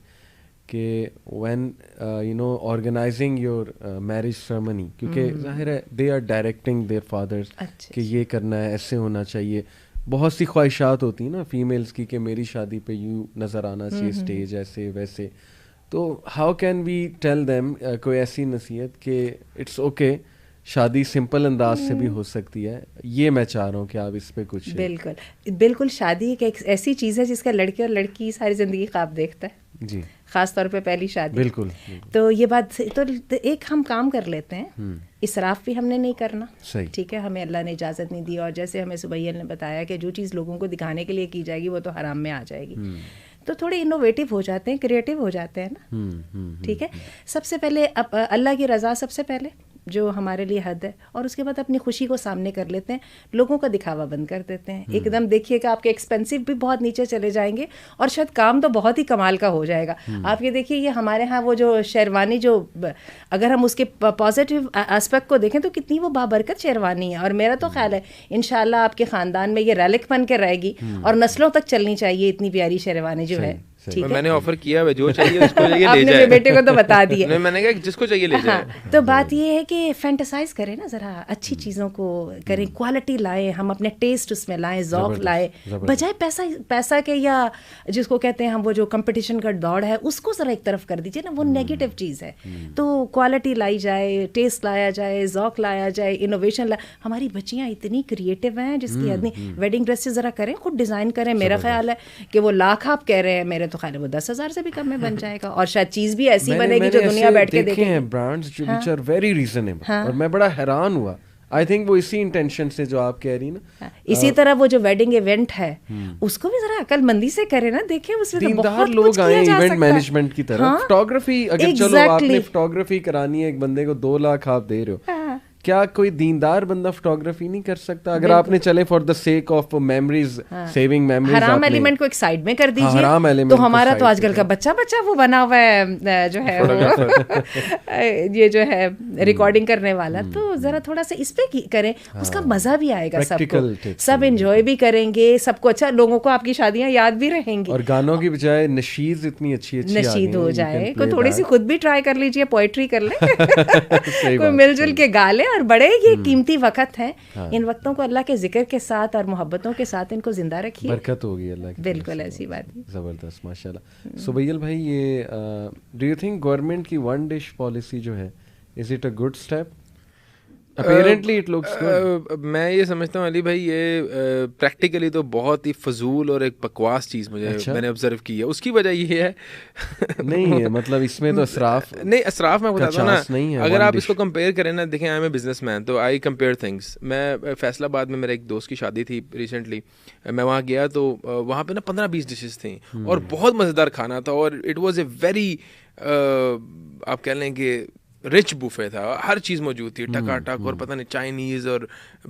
کہ when organizing your marriage ceremony, کیونکہ ظاہر ہے they are directing their fathers کہ یہ کرنا ہے, ایسے ہونا چاہیے. بہت سی خواہشات ہوتی ہیں نا فیمیلز کی کہ میری شادی پہ یوں نظر آنا چاہیے, اسٹیج ایسے ویسے. تو how can we tell them کوئی ایسی نصیحت کہ اٹس اوکے, شادی سمپل انداز سے بھی ہو سکتی ہے. یہ میں چاہ رہا ہوں کہ آپ اس پہ کچھ. بالکل شادی ایک ایسی چیز ہے جس کا لڑکے اور لڑکی ساری زندگی خواب دیکھتا ہے, جی خاص طور پہ پہلی شادی. بالکل. تو یہ بات تو ایک ہم کام کر لیتے ہیں, اسراف بھی ہم نے نہیں کرنا, ٹھیک ہے, ہمیں اللہ نے اجازت نہیں دی, اور جیسے ہمیں سبیل نے بتایا کہ جو چیز لوگوں کو دکھانے کے لیے کی جائے گی وہ تو حرام میں آ جائے گی. تو تھوڑے انوویٹو ہو جاتے ہیں, کریٹو ہو جاتے ہیں نا. ٹھیک ہے, سب سے پہلے اللہ کی رضا سب سے پہلے جو ہمارے لیے حد ہے, اور اس کے بعد اپنی خوشی کو سامنے کر لیتے ہیں, لوگوں کا دکھاوا بند کر دیتے ہیں. ایک دم دیکھیے کہ آپ کے ایکسپینسو بھی بہت نیچے چلے جائیں گے, اور شاید کام تو بہت ہی کمال کا ہو جائے گا. آپ یہ دیکھیے یہ ہمارے ہاں وہ جو شیروانی, جو اگر ہم اس کے پازیٹیو اسپیکٹ کو دیکھیں تو کتنی وہ بابرکت شیروانی ہے, اور میرا تو خیال ہے انشاءاللہ آپ کے خاندان میں یہ ریلک بن کے رہے گی, اور نسلوں تک چلنی چاہیے اتنی پیاری شیروانی جو ہے. میں نے آفر کیا ہے جو چاہیے جس کو چاہیے لے جائے. بیٹے کو تو بتا دیا, میں نے کہا جس کو چاہیے لے جائے. تو بات یہ ہے کہ فینٹسائز کریں نا, ذرا اچھی چیزوں کو کریں, کوالٹی لائیں, ہم اپنے ٹیسٹ اس میں لائیں, ذوق لائیں, بجائے پیسہ کے یا جس کو کہتے ہیں ہم وہ جو کمپٹیشن کا دوڑ ہے اس کو ذرا ایک طرف کر دیجیے نا, وہ نیگیٹو چیز ہے. تو کوالٹی لائی جائے, ٹیسٹ لایا جائے, ذوق لایا جائے, انوویشن ہماری بچیاں اتنی کریٹو ہیں جس کی آدمی ویڈنگ ڈریسز ذرا کریں, خود ڈیزائن کریں. میرا خیال ہے کہ وہ لاکھ آپ کہہ رہے ہیں, میرے تو خیال ہے وہ 10,000 سے بھی کم میں بن جائے گا, اور شاید چیز بھی ایسی بنے گی جو دنیا بیٹھ کے دیکھے ہیں. برانڈز جو which are very reasonable, اور میں بڑا حیران ہوا. آئی تھنک وہ اسی انٹینشن سے جو آپ کہہ رہی نا. اسی طرح وہ جو ویڈنگ ایونٹ ہے اس کو بھی ذرا عقل مندی سے کرے نا, دیکھیں اس میں تو بہت لوگ آئے ایونٹ مینجمنٹ کی طرف. فوٹوگرافی اگر چلو آپ نے فوٹوگرافی کرانی ہے ایک بندے کو 2 لاکھ آپ دے رہے ہو, کیا کوئی دیندار بندہ فوٹوگرافی نہیں کر سکتا؟ اگر آپ نے چلے for the sake of memories, saving memories, حرام ایلیمنٹ کو ایک سائڈ میں کر دیجیے. تو ہمارا تو آج کل کا بچہ وہ بنا ہوا ہے جو ہے یہ جو ہے ریکارڈنگ کرنے والا, تو ذرا تھوڑا سا اس پہ کریں, اس کا مزہ بھی آئے گا, سب کو, سب انجوائے بھی کریں گے, سب کو اچھا, لوگوں کو آپ کی شادیاں یاد بھی رہیں گی. اور گانوں کی بجائے نشید اتنی اچھی نشید ہو جائے, کوئی تھوڑی سی خود بھی ٹرائی کر لیجیے, پوئٹری کر لیں, کوئی مل جل کے گا لیں. اور بڑے یہ قیمتی وقت ہیں, ان وقتوں کو اللہ کے ذکر کے ساتھ اور محبتوں کے ساتھ ان کو زندہ رکھیے, برکت ہوگی اللہ کی. بالکل ایسی بات ہے. زبردست, ماشاء اللہ. سبیل بھائی, یہ ڈو یو تھنک گورنمنٹ کی ون ڈش پالیسی جو ہے, is it a good step? Apparently it looks good. میں یہ سمجھتا ہوں علی بھائی, یہ پریکٹیکلی تو بہت ہی فضول اور ایک بکواس چیز میں نے آبزرو کی ہے. اس کی وجہ یہ ہے نہیں ہے, مطلب اس میں تو اسراف نہیں, اسراف میں بتاتا ہوں نا. اگر آپ اس کو کمپیئر کریں نا, دیکھیں I am a business man, تو آئی کمپیئر تھنگس. میں فیصل آباد میں میرے ایک دوست کی شادی تھی ریسنٹلی, میں وہاں گیا تو وہاں پہ نا 15-20 ڈشز تھیں اور بہت مزیدار کھانا تھا, اور اٹ واز اے ویری آپ کہہ لیں کہ رچ بوفے تھا, ہر چیز موجود تھی, ٹکا ٹک, اور پتہ نہیں چائنیز اور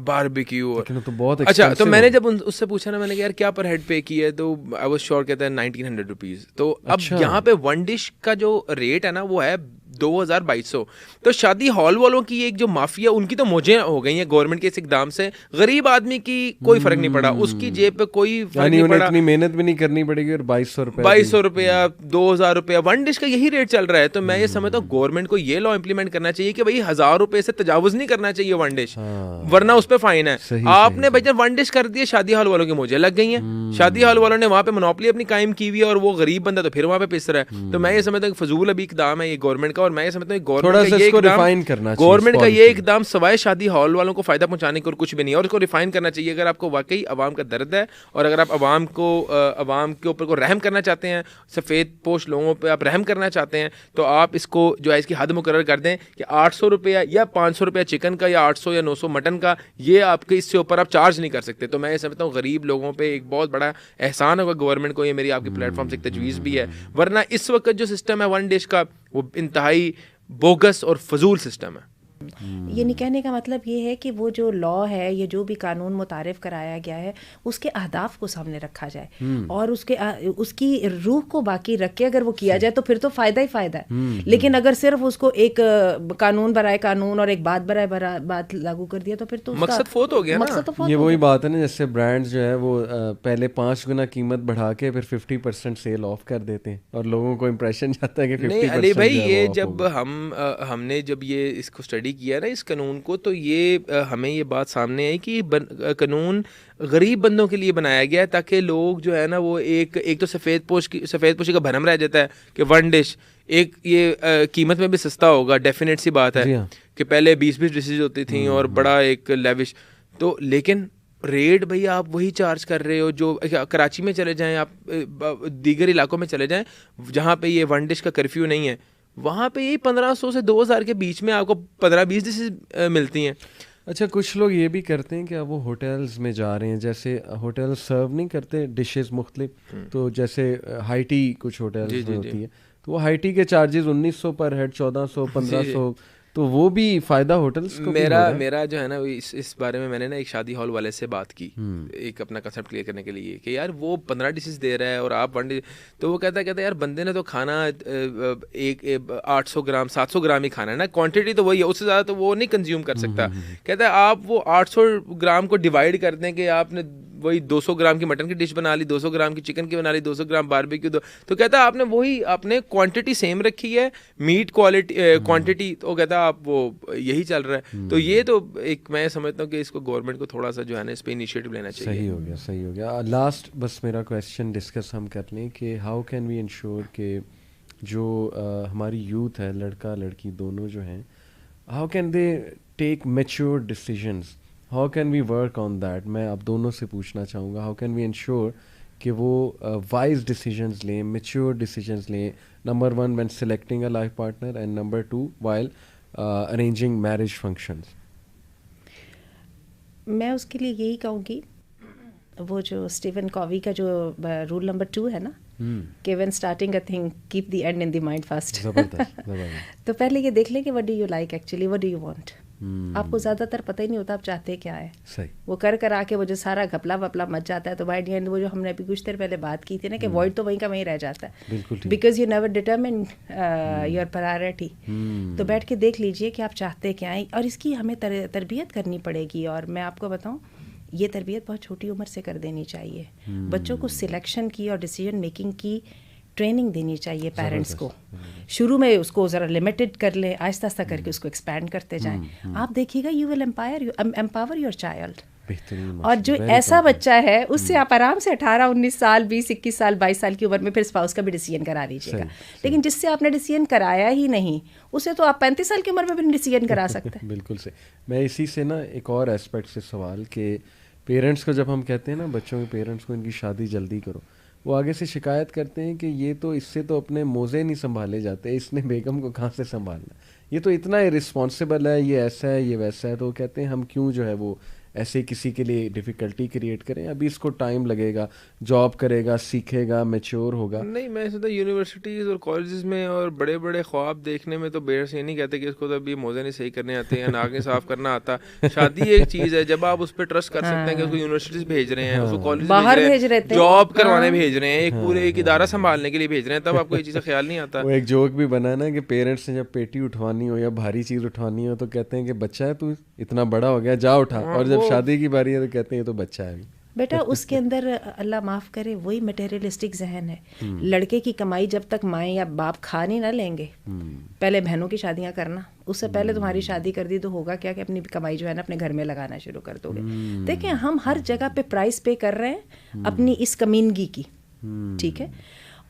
باربیکیو اور اچھا. تو میں نے جب اس سے پوچھا نا, میں نے کہا یار کیا پر ہیڈ پے کی ہے, تو آئی واز شیور کہتا ہے 1900 روپیز. تو اب یہاں پہ ون ڈش کا جو ریٹ ہے نا وہ ہے 2200. تو شادی ہال والوں کی ایک جو مافیا, ان کی تو موجیں ہو گئی ہیں گورنمنٹ کے اس اقدام سے. غریب آدمی کی کوئی فرق نہیں پڑا, اس کی جیب پہ کوئی فرق نہیں پڑا, اتنی محنت بھی نہیں کرنی پڑے گی, اور 2200 روپیہ 2000 روپیہ ون ڈش کا یہی ریٹ چل رہا ہے. تو میں یہ سمجھتا ہوں گورنمنٹ کو یہ لا امپلیمنٹ کرنا چاہیے کہ بھائی 1000 روپے سے تجاوز نہیں کرنا چاہیے ون ڈش, ورنہ اس پہ فائن ہے. آپ نے بھائی ون ڈش کر دی, شادی ہال والوں کی موجیں لگ گئی ہیں, شادی ہال والوں نے وہاں پہ منوپلی اپنی قائم کی ہوئی ہے, اور وہ غریب بندہ تو پھر وہاں پہ پس رہا ہے. تو میں یہ سمجھتا ہوں کہ فضول ابھی اقدام ہے یہ گورنمنٹ کا, اور میں یہ سمجھتا ہوں گورنمنٹ کا یہ اقدام سوائے شادی ہال والوں کو فائدہ پہنچانے کو اور کچھ بھی نہیں, اور اس کو ریفائن کرنا چاہیے. اگر آپ کو واقعی عوام کا درد ہے, اور اگر آپ عوام کے اوپر کو رحم کرنا چاہتے ہیں, سفید پوش لوگوں پہ آپ رحم کرنا چاہتے ہیں, تو آپ اس کو جو ہے اس کی حد مقرر کر دیں کہ 800 روپیہ یا 500 روپیہ چکن کا, یا 800 یا 900 مٹن کا, یہ آپ کے اس سے اوپر آپ چارج نہیں کر سکتے. تو میں یہ سمجھتا ہوں غریب لوگوں پہ ایک بہت بڑا احسان ہوگا گورنمنٹ کو. یہ میری آپ کی پلیٹ فارم سے ایک تجویز بھی ہے, ورنہ اس وقت جو سسٹم ہے ون ڈش کا وہ انتہائی بوگس اور فضول سسٹم ہے. یعنی کہنے کا مطلب یہ ہے کہ وہ جو لا ہے, یہ جو بھی قانون متعارف کرایا گیا ہے, اس کے اہداف کو سامنے رکھا جائے, اور اس کی روح کو باقی رکھ کے اگر وہ کیا جائے تو پھر تو فائدہ ہی فائدہ ہے. لیکن اگر صرف اس کو ایک قانون برائے قانون اور ایک بات برائے بات لاگو کر دیا تو پھر تو مقصد فوت ہو گیا. یہ وہی بات ہے نا, جیسے برانڈ جو ہے وہ پہلے 5 گنا قیمت بڑھا کے پھر 50% سیل آف کر دیتے ہیں, اور لوگوں کو امپریشن جاتا ہے کہ 50%. نہیں علی بھائی, یہ جب ہم نے جب یہ اس کو اسٹڈی کیا نا اس قانون کو, تو یہ ہمیں یہ بات سامنے آئی کہ قانون غریب بندوں کے لیے بنایا گیا ہے, تاکہ لوگ جو ہے نا وہ ایک تو سفید پوشی کا بھرم رہ جاتا ہے کہ ون ڈش ایک یہ قیمت میں بھی سستا ہوگا. ڈیفینیٹ سی بات ہے کہ پہلے 20 ڈشز ہوتی تھیں اور بڑا ایک لیوش, تو لیکن ریٹ بھئی آپ وہی چارج کر رہے ہو. جو کراچی میں چلے جائیں, آپ دیگر علاقوں میں چلے جائیں جہاں پہ یہ ون ڈش کا کرفیو نہیں ہے, وہاں پہ یہی 1500 سے 2000 کے بیچ میں آپ کو 15-20 ڈشز ملتی ہیں. اچھا, کچھ لوگ یہ بھی کرتے ہیں کہ اب وہ ہوٹلز میں جا رہے ہیں, جیسے ہوٹل سرو نہیں کرتے ڈشز مختلف, تو جیسے ہائی ٹی کچھ ہوٹلز میں ہوتی ہے, تو وہ ہائی ٹی کے چارجز 1900 پر ہیڈ, 1400 1500, تو وہ بھی فائدہ ہوٹلس کو. میرا جو ہے نا اس بارے میں نے نا ایک شادی ہال والے سے بات کی, ایک اپنا کنسیپٹ کلیئر کرنے کے لیے, کہ یار وہ 15 ڈشز دے رہا ہے اور آپ 1 ڈش, تو وہ کہتا ہے یار بندے نے تو کھانا ایک 800 گرام 700 گرام ہی کھانا ہے نا, کوانٹٹی تو وہی ہے, اس سے زیادہ تو وہ نہیں کنزیوم کر سکتا. کہتا ہے آپ وہ 800 گرام کو ڈیوائڈ کر دیں کہ آپ نے وہی 200 گرام کی مٹن کی ڈش بنا لی, 200 گرام کی چکن کی بنا لی, 200 گرام باربیکیو دو, تو کہتا ہے آپ نے وہی اپنے کوانٹٹی سیم رکھی ہے, میٹ کوانٹٹی, تو کہتا ہے آپ وہ یہی چل رہا ہے. تو یہ تو ایک میں سمجھتا ہوں کہ اس کو گورنمنٹ کو تھوڑا سا جو ہے نا اس پہ انیشیٹو لینا چاہیے. صحیح ہو گیا. لاسٹ بس میرا کویسچن ڈسکس ہم کر لیں کہ ہاؤ کین وی انشور کہ جو ہماری یوتھ ہے, لڑکا لڑکی دونوں جو ہیں, how can they take mature decisions, how can we work on that. میں آپ دونوں سے پوچھنا چاہوں گا, ہاؤ کین وی انشور کہ وہ وائز ڈیسیجنس لیں, میچور ڈیسیجنس لیں, number 1 when selecting a life partner, and number 2 while arranging marriage functions. میں اس کے لیے یہی کہوں گی, وہ جو اسٹیون کووی کا جو رول نمبر 2 ہے نا, کہ when starting a thing keep the end in the mind first. تو پہلے یہ دیکھ لیں کہ what do you like actually, what do you want. آپ کو زیادہ تر پتہ ہی نہیں ہوتا آپ چاہتے کیا ہے. وہ کر آ کے وہ جو سارا گھپلا وپلا مچ جاتا ہے, تو بائی دی اینڈ وہ جو ہم نے ابھی کچھ دیر پہلے بات کی تھی نا کہ وائڈ تو وہیں کا وہیں رہ جاتا ہے, because you never determine your priority. تو بیٹھ کے دیکھ لیجئے کہ آپ چاہتے کیا ہیں, اور اس کی ہمیں تربیت کرنی پڑے گی. اور میں آپ کو بتاؤں, یہ تربیت بہت چھوٹی عمر سے کر دینی چاہیے. بچوں کو سلیکشن کی اور ڈیسیجن میکنگ کی ٹریننگ دینی چاہیے پیرنٹس کو. شروع میں اس کو ذرا لمیٹڈ کر لیں, آہستہ آہستہ کر کے اس کو ایکسپینڈ کرتے جائیں. آپ دیکھیے گا you will empower your child. اور جو ایسا بچہ ہے اس سے آپ آرام سے 18, 19 سال, 20, 21 سال, 22 سال کی عمر میں پھر اسپاؤس کا بھی ڈیسیجن کرا دیجیے گا. لیکن جس سے آپ نے ڈیسیجن کرایا ہی نہیں, اسے تو آپ 35 سال کی عمر میں بھی ڈیسیجن کرا سکتے ہیں. بالکل سے. میں اسی سے نا ایک اور اسپیکٹ سے سوال کہ پیرنٹس کو جب ہم کہتے ہیں نا بچوں کے پیرنٹس کو ان کی شادی جلدی کرو, وہ آگے سے شکایت کرتے ہیں کہ یہ تو اس سے تو اپنے موزے نہیں سنبھالے جاتے, اس نے بیگم کو کہاں سے سنبھالنا, یہ تو اتنا ارسپانسبل ہے, یہ ایسا ہے, یہ ویسا ہے. تو کہتے ہیں ہم کیوں جو ہے وہ ایسے کسی کے لیے ڈیفیکلٹی کریٹ کریں, ابھی اس کو ٹائم لگے گا, جاب کرے گا, سیکھے گا, میچور ہوگا. نہیں, میں سمجھتا یونیورسٹیز اور کالجز میں اور بڑے بڑے خواب دیکھنے میں تو پیرنٹس یہ نہیں کہتے کہ اس کو تو ابھی موزے نہیں صحیح کرنے آتے ہیں, ناک نہیں صاف کرنا آتا. شادی ایک چیز ہے, جب آپ اس پہ ٹرسٹ کر سکتے ہیں کہ اس کو یونیورسٹیز بھیج رہے ہیں, اس کو کالج بھیج رہے ہیں, جاب کروانے بھیج رہے ہیں, ایک پورے ایک ادارہ سنبھالنے کے لیے بھیج رہے ہیں, تب آپ کو یہ چیز کا خیال نہیں آتا. وہ ایک جوک بھی بنا نا کہ پیرنٹس نے جب پیٹی اٹھوانی ہو یا بھاری چیز اٹھوانی ہو تو کہتے ہیں کہ بچہ ہے تو اتنا بڑا ہو گیا, جا اٹھا, اور جب شادی کی باری ہے تو کہتے ہیں یہ تو بچہ ہے. بیٹا اس کے اندر اللہ معاف کرے وہی مٹیریلسٹک ذہن ہے. لڑکے کی کمائی جب تک مائیں یا باپ کھا نہیں نہ لیں گے, پہلے بہنوں کی شادیاں کرنا, اس سے پہلے تمہاری شادی کر دی تو ہوگا کیا کہ اپنی کمائی جو ہے نا اپنے گھر میں لگانا شروع کر دو گے. دیکھیں ہم ہر جگہ پہ پرائز پے کر رہے ہیں اپنی اس کمینگی کی, ٹھیک ہے.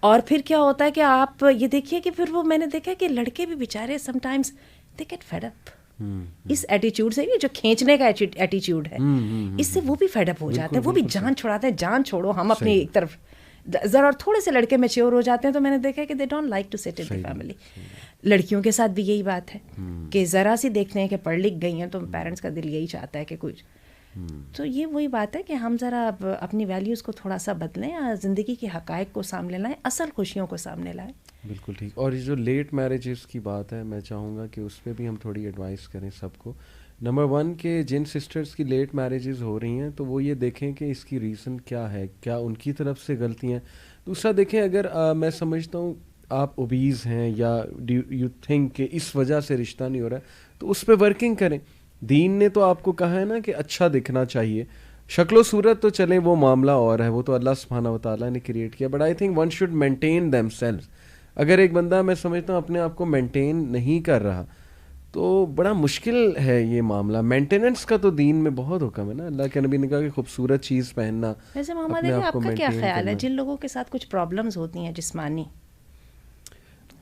اور پھر کیا ہوتا ہے کہ آپ یہ دیکھیے کہ پھر وہ میں نے دیکھا کہ لڑکے بھی بیچارے sometimes they get fed up اس ایٹیچیوڈ سے, جو کھینچنے کا ایٹیچیوڈ ہے, اس سے وہ بھی فیڈ اپ ہو جاتے ہیں, وہ بھی جان چھڑاتے ہیں, جان چھوڑو ہم اپنی ایک طرف. ذرا اور تھوڑے سے لڑکے میچور ہو جاتے ہیں تو میں نے دیکھا کہ they don't like to sit in the family. لڑکیوں کے ساتھ بھی یہی بات ہے کہ ذرا سی دیکھتے ہیں کہ پڑھ لکھ گئی ہیں تو پیرنٹس کا دل یہی چاہتا ہے کہ کچھ. تو یہ وہی بات ہے کہ ہم ذرا اپنی ویلیوز کو تھوڑا سا بدلیں, زندگی کے حقائق کو سامنے لائیں, اصل خوشیوں کو سامنے لائیں. بالکل ٹھیک. اور یہ جو لیٹ میرجز کی بات ہے, میں چاہوں گا کہ اس پہ بھی ہم تھوڑی ایڈوائس کریں سب کو. نمبر 1 کہ جن سسٹرز کی لیٹ میرجز ہو رہی ہیں تو وہ یہ دیکھیں کہ اس کی ریزن کیا ہے, کیا ان کی طرف سے غلطی ہیں. دوسرا دیکھیں, اگر میں سمجھتا ہوں آپ اوبیز ہیں یا یو تھنک کہ اس وجہ سے رشتہ نہیں ہو رہا ہے تو اس پہ ورکنگ کریں. دین نے تو آپ کو کہا ہے نا کہ اچھا دکھنا چاہیے, شکل و صورت تو چلیں وہ معاملہ اور ہے, وہ تو اللہ سبحانہ و تعالیٰ نے کریٹ کیا, but I think one should maintain them selves. اگر ایک بندہ میں سمجھتا ہوں اپنے آپ کو مینٹین نہیں کر رہا تو بڑا مشکل ہے یہ معاملہ. مینٹیننس کا تو دین میں بہت حکم ہے نا, اللہ کے نبی نے کہا کہ خوبصورت چیز پہننا. ویسے محمد علی آپ کا کیا خیال ہے جن لوگوں کے ساتھ کچھ پرابلمز ہوتی ہیں جسمانی,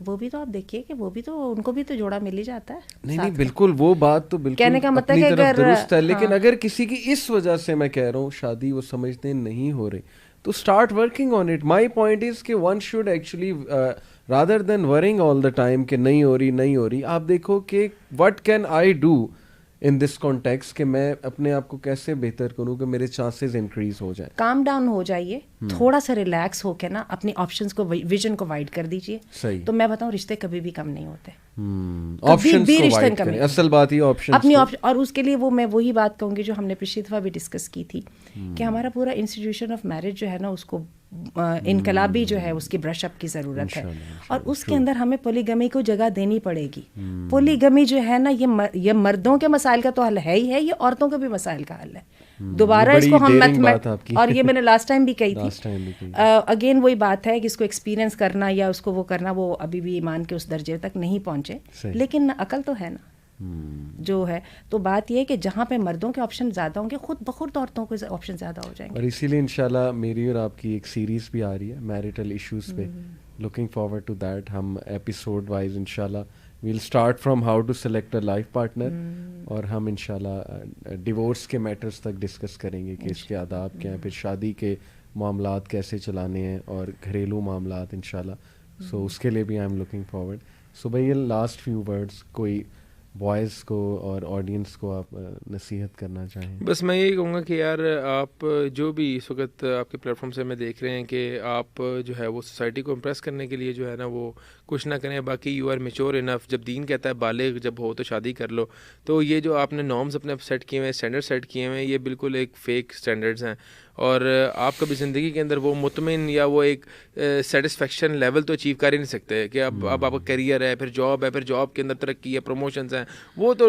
وہ بھی تو آپ دیکھیے کہ وہ بھی تو ان کو بھی تو جوڑا مل ہی جاتا ہے. نہیں بالکل, وہ بات تو بالکل کہنے کا مطلب ہے اگر درست ہے, لیکن اگر کسی کی اس وجہ سے میں کہہ رہا ہوں شادی وہ سمجھتے نہیں ہو رہی تو start working on it. My point is کہ one should actually rather than worrying all the time کہ نہیں ہو رہی, آپ دیکھو کہ what can I do in this context, کہ میں اپنے آپ کو کیسے بہتر کروں کہ میرے چانسز انکریز ہو جائیں. کام ڈاؤن ہو جائیے, تھوڑا سا ریلیکس ہو کے نا اپنی آپشنس کو, ویژن کو وائڈ کر دیجیے. تو میں بتاؤں رشتے کبھی بھی کم نہیں ہوتے, آپشنز کو وائڈ کریں, اصل بات یہ آپشنز اپنی. اور اس کے لیے وہ میں وہی بات کہوں گی جو ہم نے پچھلی دفعہ بھی ڈسکس کی تھی کہ ہمارا پورا انسٹیٹیوشن آف میرج جو ہے نا اس کو انقلابی جو ہے اس کی برش اپ کی ضرورت ہے, اور اس کے اندر ہمیں پولیگمی کو جگہ دینی پڑے گی. پولیگمی جو ہے نا یہ مردوں کے مسائل کا تو حل ہے ہی ہے, یہ عورتوں کے بھی مسائل کا حل ہے. دوبارہ اس کو ہم اور یہ میں نے لاسٹ ٹائم بھی کہی تھی, اگین وہی بات ہے کہ اس کو ایکسپیرینس کرنا یا اس کو وہ کرنا, وہ ابھی بھی ایمان کے اس درجے تک نہیں پہنچے, لیکن عقل تو ہے نا جو ہے. تو بات یہ ہے کہ جہاں پہ مردوں کے آپشن زیادہ ہوں گے, خود بخود عورتوں کے آپشن زیادہ ہو جائیں گے. اور اسی لیے انشاءاللہ میری اور آپ کی ایک سیریز بھی آ رہی ہے میریٹل ایشوز پہ. Looking forward to that. ہم ایپیسوڈ وائز انشاءاللہ we'll start from how to select a life partner, اور ہم انشاءاللہ ڈیورس کے میٹرز تک ڈسکس کریں گے کہ اس کے آداب کیا ہیں, پھر شادی کے معاملات کیسے چلانے ہیں, اور گھریلو معاملات انشاءاللہ. سو اس کے لیے بھی آئی ایم لوکنگ فارورڈ. سو بھائی لاسٹ فیو ورڈس کوئی بوائز کو اور آڈینس کو آپ نصیحت کرنا چاہیں؟ بس میں یہی کہوں گا کہ یار آپ جو بھی اس وقت آپ کے پلیٹ فارم سے میں دیکھ رہے ہیں کہ آپ جو ہے وہ سوسائٹی کو امپریس کرنے کے لیے جو ہے نا وہ کچھ نہ کریں. باقی یو آر میچور انف. جب دین کہتا ہے بالغ جب ہو تو شادی کر لو, تو یہ جو آپ نے نارمز اپنے سیٹ کیے ہوئے ہیں, اسٹینڈرڈ سیٹ کیے ہوئے ہیں, یہ بالکل ایک فیک اسٹینڈرڈز ہیں. اور آپ کبھی زندگی کے اندر وہ مطمئن یا وہ ایک سیٹسفیکشن لیول تو اچیو کر ہی نہیں سکتے کہ اب آپ کا کیریئر ہے, پھر جاب ہے, پھر جاب کے اندر ترقی ہے, پروموشنز ہیں, وہ تو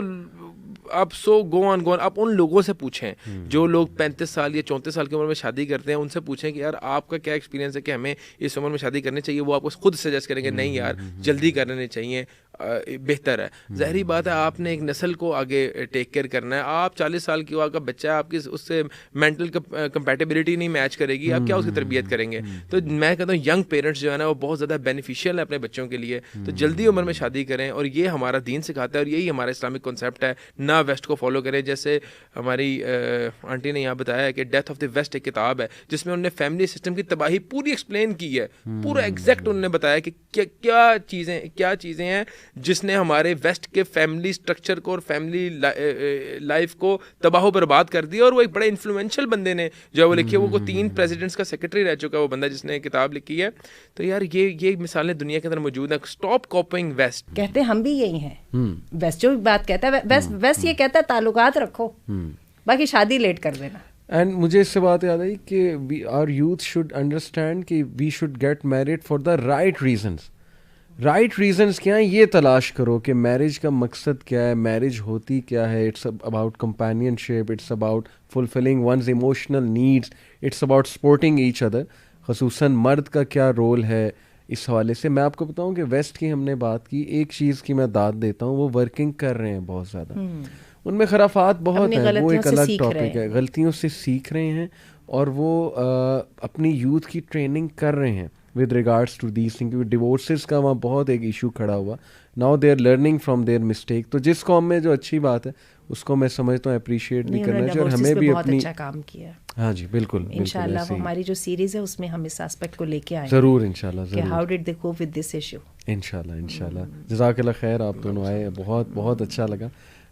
آپ سو گو آن. آپ ان لوگوں سے پوچھیں جو لوگ 35 سال یا 34 سال کی عمر میں شادی کرتے ہیں, ان سے پوچھیں کہ یار آپ کا کیا ایکسپیرینس ہے کہ ہمیں اس عمر میں شادی کرنی چاہیے. وہ آپ کو خود سجیسٹ کریں گے نہیں یار جلدی کرنے چاہیے, بہتر ہے. ظاہری بات ہے آپ نے ایک نسل کو آگے ٹیک کیئر کرنا ہے. آپ 40 سال کی آپ کا بچہ ہے, آپ کی اس سے مینٹل کمپیٹیبلٹی نہیں میچ کرے گی, آپ کیا اس کی تربیت کریں گے؟ تو میں کہتا ہوں ینگ پیرنٹس جو ہے نا وہ بہت زیادہ بینیفیشیل ہے اپنے بچوں کے لیے. تو جلدی عمر میں شادی کریں, اور یہ ہمارا دین سکھاتا ہے, اور یہی ہمارا اسلامک کنسیپٹ ہے. نہ ویسٹ کو فالو کریں. جیسے ہماری آنٹی نے یہاں بتایا کہ ڈیتھ آف دی ویسٹ ایک کتاب ہے جس میں انہوں نے فیملی سسٹم کی تباہی پوری ایکسپلین کی ہے, پورا ایگزیکٹ انہوں نے بتایا کہ کیا چیزیں ہیں جس نے ہمارے ویسٹ کے فیملی اسٹرکچر کو اور فیملی لائف کو تباہ و برباد کر دیا. اور وہ ایک بڑے انفلوئنشل بندے نے جو وہ لکھی ہے, وہ 3 پریزیڈنٹس کا سیکرٹری رہ چکا ہے وہ بندہ جس نے کتاب لکھی ہے. تو یار یہ مثالیں دنیا کے اندر موجود ہیں. Stop copying West. کہتے ہم بھی یہی ہیں. ویسٹ جو بات کہتا ہے, ویسٹ یہ کہتا ہے تعلقات رکھو, باقی شادی لیٹ کر دینا. اینڈ مجھے اس سے بات یاد آئی کہ آور یوتھ شوڈ انڈرسٹینڈ کہ we should get married for the right reasons. Right reasons کیا ہیں یہ تلاش کرو کہ میرج کا مقصد کیا ہے, میرج ہوتی کیا ہے. It's about companionship, it's about fulfilling one's emotional needs, it's about supporting each other. خصوصاً مرد کا کیا رول ہے اس حوالے سے. میں آپ کو بتاؤں کہ ویسٹ کی ہم نے بات کی, ایک چیز کی میں داد دیتا ہوں, وہ ورکنگ کر رہے ہیں بہت زیادہ. ان میں خرافات بہت ہیں, وہ ایک الگ ٹاپک ہے. غلطیوں سے سیکھ رہے ہیں, اور وہ اپنی یوتھ کی ٹریننگ کر رہے ہیں with regards to these thing. کیونکہ ڈیورسز کا وہاں بہت ایک ایشو کھڑا ہوا. Now they are learning from their mistake. تو جس قوم میں جو اچھی بات ہے اس کو میں سمجھتا ہوں اپریشیٹ بھی کرنا چاہیے, اور ہمیں بھی اپنی اچھا کام کیا. ہاں جی بالکل, انشاءاللہ وہ ہماری جو سیریز ہے اس میں ہم اس ایسپیکٹ کو لے کے آئیں ضرور انشاءاللہ. کہ how did they cope with this issue. انشاءاللہ. جزاک اللہ خیر, آپ دونوں آئے, بہت اچھا لگا.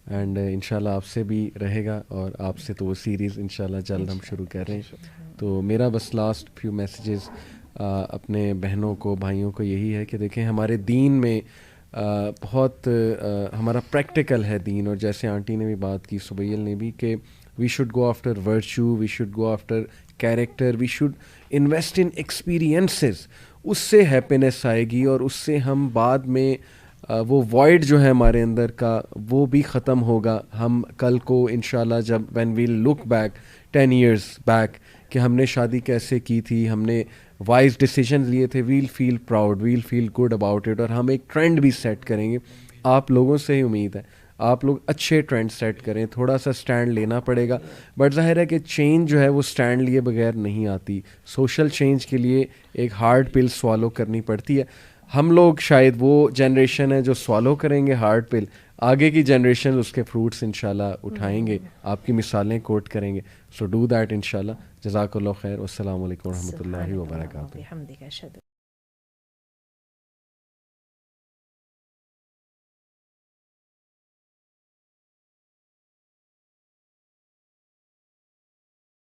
اینڈ انشاءاللہ آپ سے بھی رہے گا, اور آپ سے تو وہ سیریز انشاءاللہ جلد ہم شروع کر رہے ہیں. تو میرا بس لاسٹ فیو میسیجز اپنے بہنوں کو بھائیوں کو یہی ہے کہ دیکھیں ہمارے دین میں بہت ہمارا پریکٹیکل ہے دین. اور جیسے آنٹی نے بھی بات کی, سبیل نے بھی, کہ we should go after virtue, we should go after character, we should invest in experiences. اس سے ہیپینس آئے گی, اور اس سے ہم بعد میں وہ وائڈ جو ہے ہمارے اندر کا وہ بھی ختم ہوگا. ہم کل کو انشاءاللہ جب when we'll look back 10 years back کہ ہم نے شادی کیسے کی تھی, ہم نے وائز ڈیسیجنز لیے تھے, we'll feel proud, we'll feel good about it. اور ہم ایک ٹرینڈ بھی سیٹ کریں گے. آپ لوگوں سے ہی امید ہے, آپ لوگ اچھے ٹرینڈ سیٹ کریں. تھوڑا سا اسٹینڈ لینا پڑے گا, بٹ ظاہر ہے کہ چینج جو ہے وہ اسٹینڈ لیے بغیر نہیں آتی. سوشل چینج کے لیے ایک ہارڈ پل سوالو کرنی پڑتی ہے. ہم لوگ شاید وہ جنریشن ہے جو سوالو کریں گے ہارڈ پل, آگے کی جنریشن اس کے فروٹس انشاءاللہ اٹھائیں گے, آپ کی مثالیں کوٹ کریں گے. سو ڈو دیٹ انشاءاللہ. جزاک اللہ خیر. والسلام علیکم ورحمۃ اللہ وبرکاتہ.